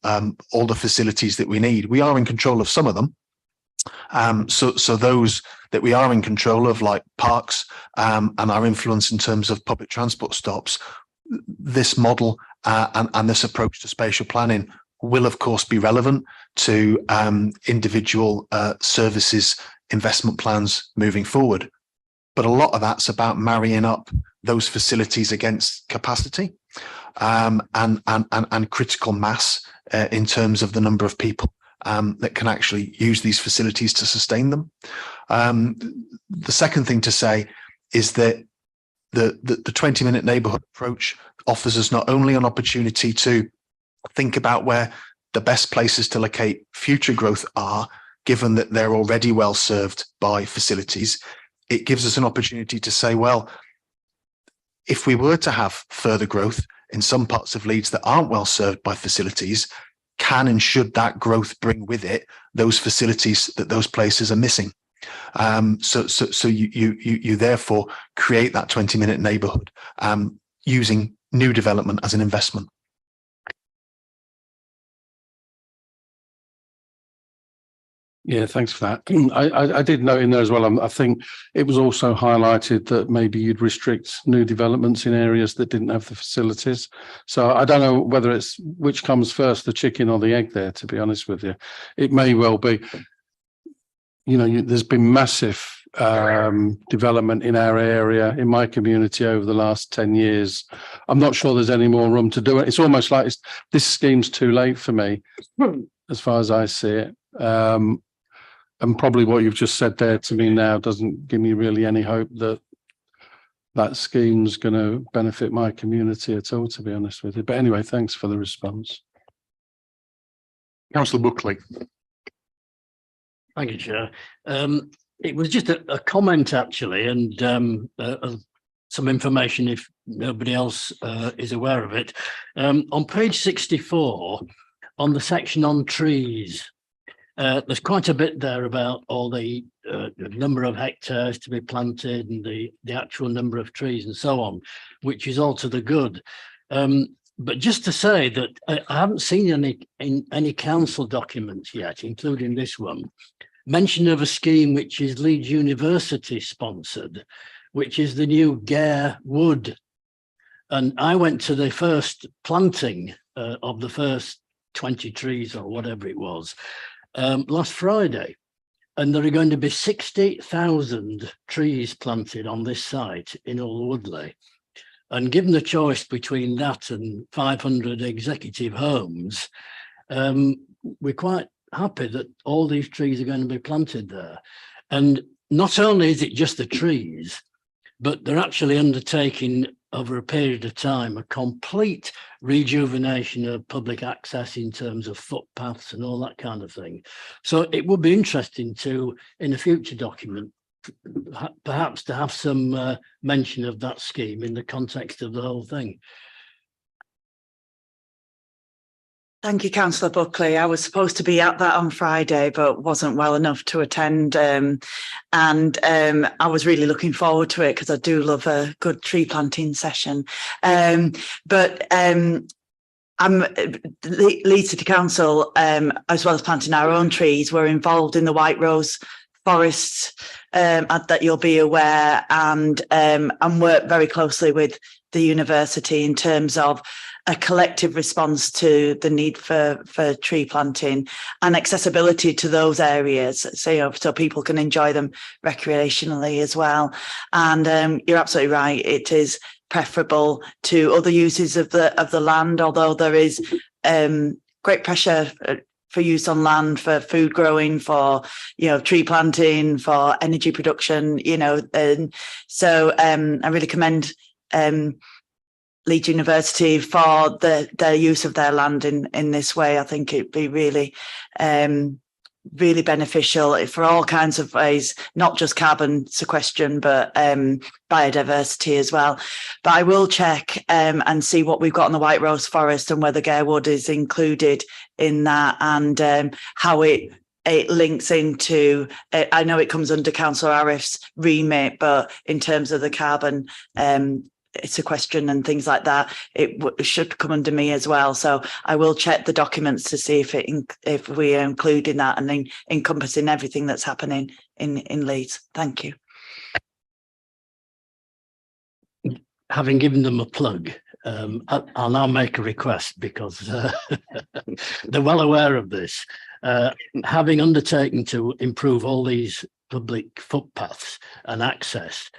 all the facilities that we need. We are in control of some of them. So those that we are in control of, like parks, and our influence in terms of public transport stops, this model and this approach to spatial planning will of course be relevant to individual services investment plans moving forward. But a lot of that's about marrying up those facilities against capacity and critical mass in terms of the number of people that can actually use these facilities to sustain them. The second thing to say is that the 20-minute neighbourhood approach offers us not only an opportunity to think about where the best places to locate future growth are, given that they're already well served by facilities, it gives us an opportunity to say, well, if we were to have further growth in some parts of Leeds that aren't well served by facilities, can and should that growth bring with it those facilities that those places are missing? So you therefore create that 20-minute neighbourhood using new development as an investment. Yeah, thanks for that. I did note in there as well, I think it was also highlighted that maybe you'd restrict new developments in areas that didn't have the facilities. So I don't know whether it's which comes first, the chicken or the egg there, to be honest with you. It may well be, you know, there's been massive development in our area, in my community over the last 10 years. I'm not sure there's any more room to do it. It's almost like this scheme's too late for me, as far as I see it. And probably what you've just said there to me now doesn't give me really any hope that that scheme's going to benefit my community at all, to be honest with you. But anyway, thanks for the response. Councillor Buckley. Thank you, Chair. It was just a comment, actually, and some information if nobody else is aware of it. On page 64, on the section on trees, there's quite a bit there about all the number of hectares to be planted and the actual number of trees and so on, which is all to the good. But just to say that I haven't seen any council documents yet, including this one, mention of a scheme which is Leeds University sponsored, which is the new Gare Wood. And I went to the first planting of the first 20 trees or whatever it was last Friday, and there are going to be 60,000 trees planted on this site in Old Woodley. And given the choice between that and 500 executive homes, we're quite happy that all these trees are going to be planted there. And not only is it just the trees, but they're actually undertaking over a period of time, a complete rejuvenation of public access in terms of footpaths and all that kind of thing. So it would be interesting to, in a future document, perhaps to have some mention of that scheme in the context of the whole thing. Thank you, Councillor Buckley. I was supposed to be at that on Friday, but wasn't well enough to attend. I was really looking forward to it because I do love a good tree planting session. Leeds City Council, as well as planting our own trees, we're involved in the White Rose forests that you'll be aware, and work very closely with the university in terms of a collective response to the need for tree planting and accessibility to those areas, so people can enjoy them recreationally as well. And you're absolutely right, it is preferable to other uses of the land, although there is great pressure for use on land for food growing, for tree planting, for energy production, and so I really commend Leeds University for their use of their land in this way. I think it'd be really really beneficial for all kinds of ways, not just carbon sequestration, but biodiversity as well. But I will check and see what we've got on the White Rose Forest and whether Garewood is included in that, and how it links into, I know it comes under Councillor Arif's remit, but in terms of the carbon sequestration and things like that, it should come under me as well. So I will check the documents to see if we are including that and encompassing everything that's happening in Leeds. Thank you. Having given them a plug, I'll now make a request because they're well aware of this. Having undertaken to improve all these public footpaths and access,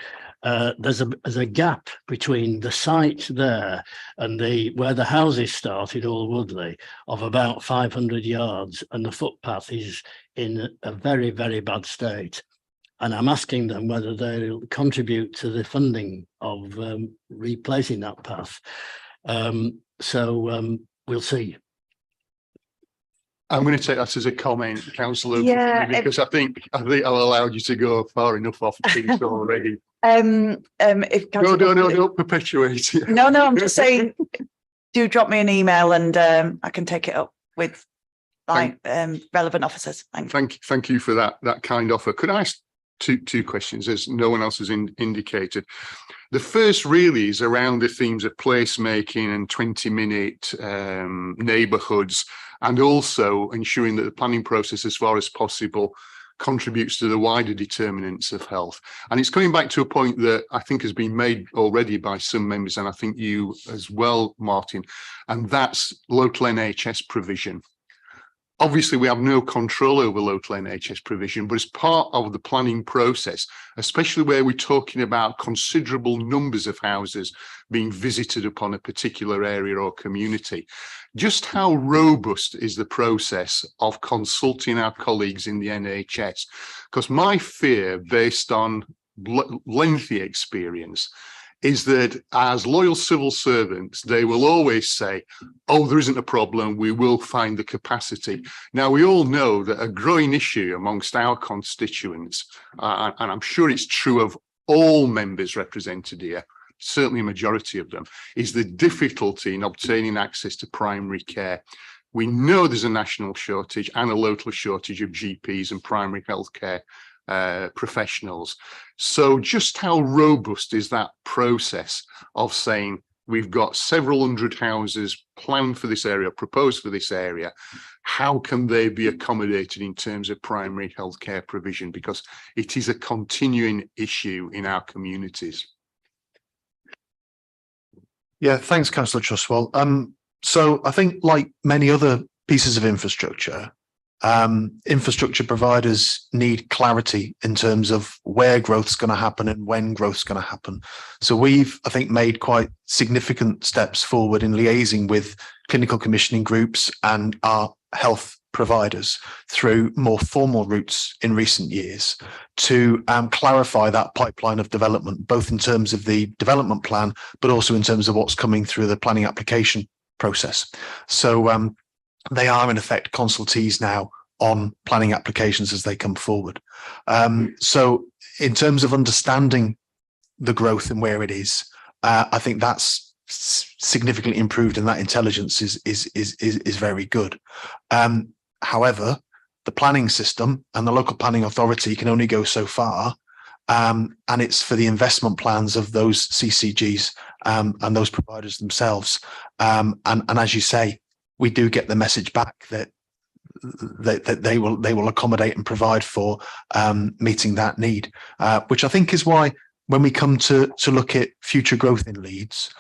there's a gap between the site there and where the houses start in Old Woodley of about 500 yards, and the footpath is in a very, very bad state. And I'm asking them whether they'll contribute to the funding of replacing that path. We'll see. I'm going to take that as a comment, Councillor, Yeah, because I think I've allowed you to go far enough off piece already. If No, don't perpetuate it. No, I'm just saying, do drop me an email and I can take it up with relevant officers. Thank you for that kind offer. Could I ask two questions, as no one else has indicated? The first really is around the themes of placemaking and 20-minute neighbourhoods, and also ensuring that the planning process, as far as possible, contributes to the wider determinants of health. And it's coming back to a point that I think has been made already by some members, and I think you as well, Martin, and that's local NHS provision. Obviously, we have no control over local NHS provision, but as part of the planning process, especially where we're talking about considerable numbers of houses being visited upon a particular area or community, just how robust is the process of consulting our colleagues in the NHS? Because my fear, based on lengthy experience, is that as loyal civil servants, they will always say, oh, there isn't a problem, we will find the capacity. Now, we all know that a growing issue amongst our constituents, and I'm sure it's true of all members represented here, certainly a majority of them, is the difficulty in obtaining access to primary care. We know there's a national shortage and a local shortage of GPs and primary health care professionals. So just how robust is that process of saying we've got several hundred houses planned for this area, proposed for this area? How can they be accommodated in terms of primary healthcare provision? Because it is a continuing issue in our communities. Yeah, thanks, Councillor Trustwell. So I think, like many other pieces of infrastructure, infrastructure providers need clarity in terms of where growth's going to happen and when growth's going to happen. So we've, I think, made quite significant steps forward in liaising with clinical commissioning groups and our health providers through more formal routes in recent years to clarify that pipeline of development, both in terms of the development plan, but also in terms of what's coming through the planning application process. So they are in effect consultees now on planning applications as they come forward. So in terms of understanding the growth and where it is, I think that's significantly improved, and that intelligence is very good. However, the planning system and the local planning authority can only go so far, and it's for the investment plans of those CCGs and those providers themselves. And as you say, we do get the message back that they will accommodate and provide for meeting that need, which I think is why when we come to look at future growth in Leeds,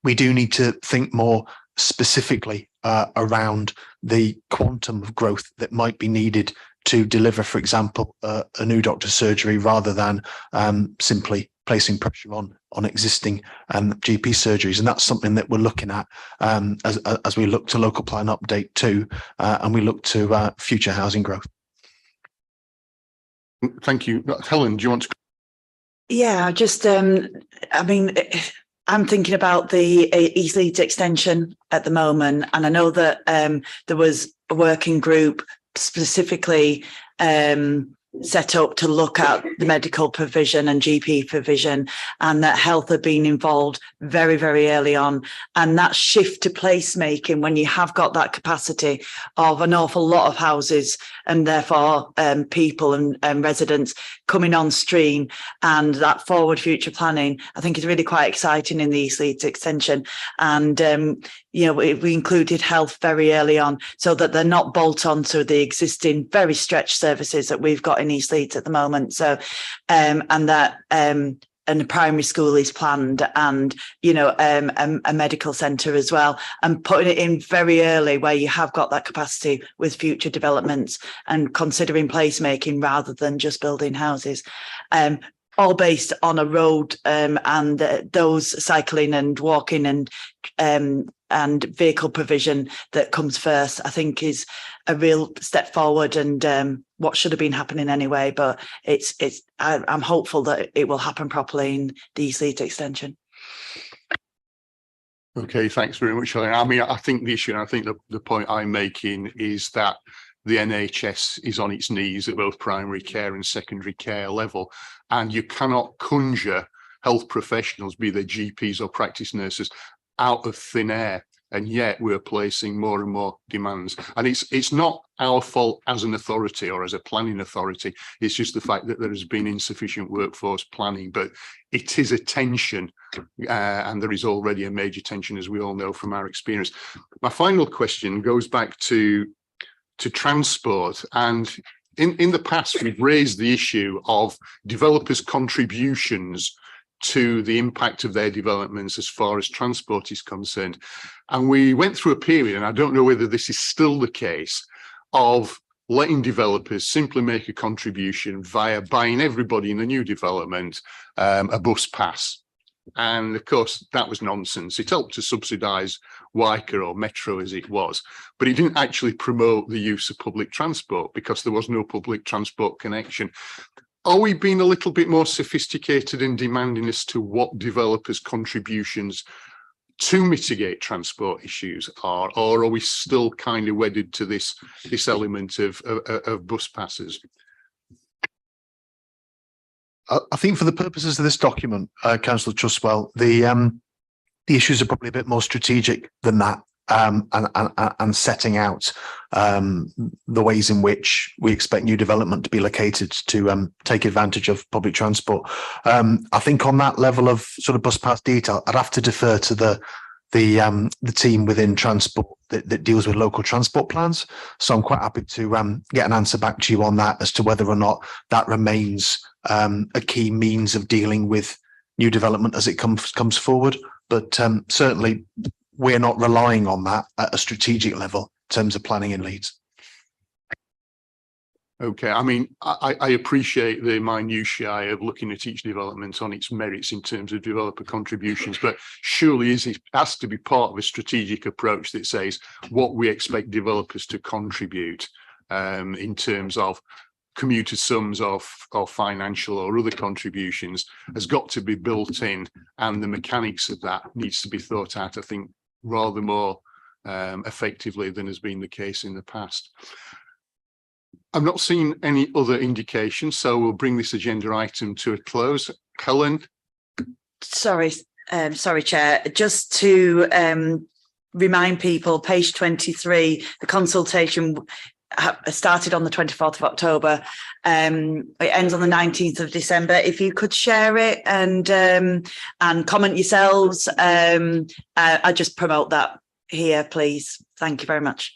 we do need to think more specifically around the quantum of growth that might be needed to deliver, for example, a new doctor's surgery, rather than simply placing pressure on existing GP surgeries. And that's something that we're looking at as we look to local plan update 2 and we look to future housing growth. Thank you. Helen, do you want to? Yeah, just, I mean, I'm thinking about the East Leeds extension at the moment, and I know that there was a working group specifically set up to look at the medical provision and GP provision, and that health had been involved very, very early on. And that shift to placemaking, when you have got that capacity of an awful lot of houses and therefore people and residents coming on stream, and that forward future planning, I think is really quite exciting in the East Leeds extension. And you know, we included health very early on so that they're not bolt on to the existing very stretched services that we've got in East Leeds at the moment. So, and that, and the primary school is planned, and, you know, a medical centre as well, and putting it in very early where you have got that capacity with future developments, and considering placemaking rather than just building houses. All based on a road and those cycling and walking and vehicle provision that comes first, I think is a real step forward, and what should have been happening anyway. But I'm hopeful that it will happen properly in the East Leeds extension. Okay, thanks very much, Helen. I mean, I think the issue, and I think the point I'm making is that the NHS is on its knees at both primary care and secondary care level, and you cannot conjure health professionals, be they GPs or practice nurses, out of thin air. And yet we're placing more and more demands. And it's not our fault as an authority or as a planning authority. It's just the fact that there has been insufficient workforce planning. But it is a tension, and there is already a major tension, as we all know from our experience. My final question goes back to transport. And in the past, we've raised the issue of developers' contributions to the impact of their developments as far as transport is concerned. And we went through a period, and I don't know whether this is still the case, of letting developers simply make a contribution via buying everybody in the new development a bus pass. And of course, that was nonsense. It helped to subsidise Wyker or Metro as it was, but it didn't actually promote the use of public transport because there was no public transport connection. Are we being a little bit more sophisticated in demanding as to what developers' contributions to mitigate transport issues are, or are we still kind of wedded to this element of bus passes? I think for the purposes of this document, Councillor Trustwell, the issues are probably a bit more strategic than that. And setting out the ways in which we expect new development to be located to take advantage of public transport. I think on that level of sort of bus pass detail, I'd have to defer to the team within transport that deals with local transport plans. So I'm quite happy to get an answer back to you on that as to whether or not that remains a key means of dealing with new development as it comes forward. But certainly, we're not relying on that at a strategic level in terms of planning in Leeds. Okay, I mean, I appreciate the minutiae of looking at each development on its merits in terms of developer contributions, but surely it has to be part of a strategic approach that says what we expect developers to contribute in terms of commuter sums or financial or other contributions has got to be built in, and the mechanics of that needs to be thought out, I think, rather more effectively than has been the case in the past. I've not seen any other indications, so we'll bring this agenda item to a close. Helen? Sorry, Chair, just to remind people, page 23, the consultation started on the 24th of October. It ends on the 19th of December. If you could share it and comment yourselves, I just promote that here, please. Thank you very much.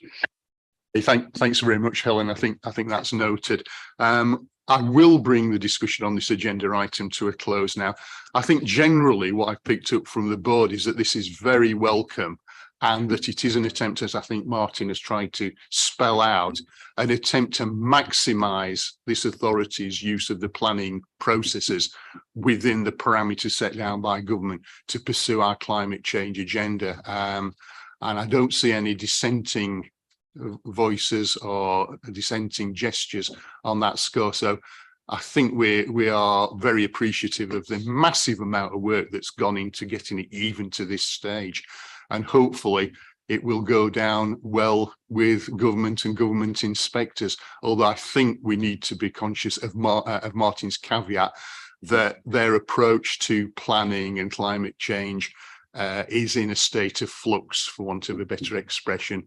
Thanks very much, Helen. I think that's noted. I will bring the discussion on this agenda item to a close now. I think generally what I've picked up from the board is that this is very welcome, and that it is an attempt, as I think Martin has tried to spell out, an attempt to maximise this authority's use of the planning processes within the parameters set down by government to pursue our climate change agenda. And I don't see any dissenting voices or dissenting gestures on that score. So I think we are very appreciative of the massive amount of work that's gone into getting it even to this stage. And hopefully it will go down well with government and government inspectors. Although I think we need to be conscious of Martin's caveat that their approach to planning and climate change is in a state of flux, for want of a better expression.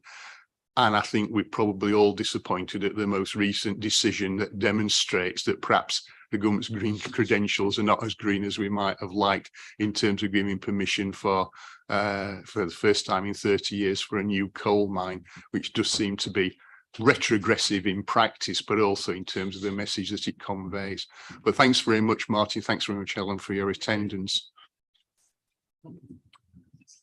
And I think we're probably all disappointed at the most recent decision that demonstrates that perhaps the government's green credentials are not as green as we might have liked in terms of giving permission for the first time in 30 years for a new coal mine, which does seem to be retrogressive in practice, but also in terms of the message that it conveys. But thanks very much, Martin. Thanks very much, Helen, for your attendance.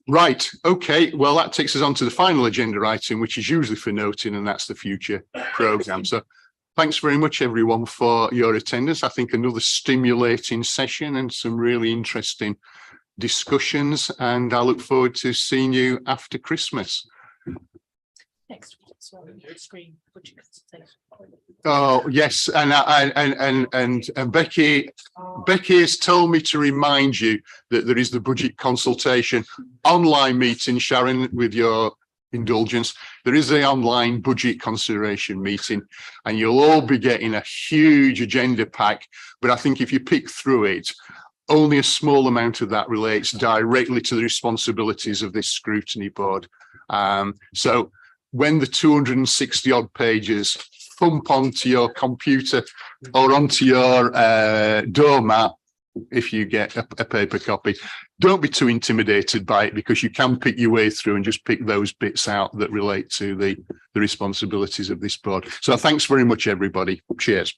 Right, okay, well, that takes us on to the final agenda item, which is usually for noting, and that's the future programme. So thanks very much, everyone, for your attendance. I think another stimulating session and some really interesting discussions, and I look forward to seeing you after Christmas. Next week, so screen. Oh yes, and Becky has told me to remind you that there is the budget consultation online meeting. Sharon, with your indulgence, there is the online budget consideration meeting, and you'll all be getting a huge agenda pack. But I think if you pick through it, only a small amount of that relates directly to the responsibilities of this scrutiny board. So when the 260 odd pages thump onto your computer or onto your doormat, if you get a paper copy, don't be too intimidated by it, because you can pick your way through and just pick those bits out that relate to the responsibilities of this board. So thanks very much, everybody. Cheers.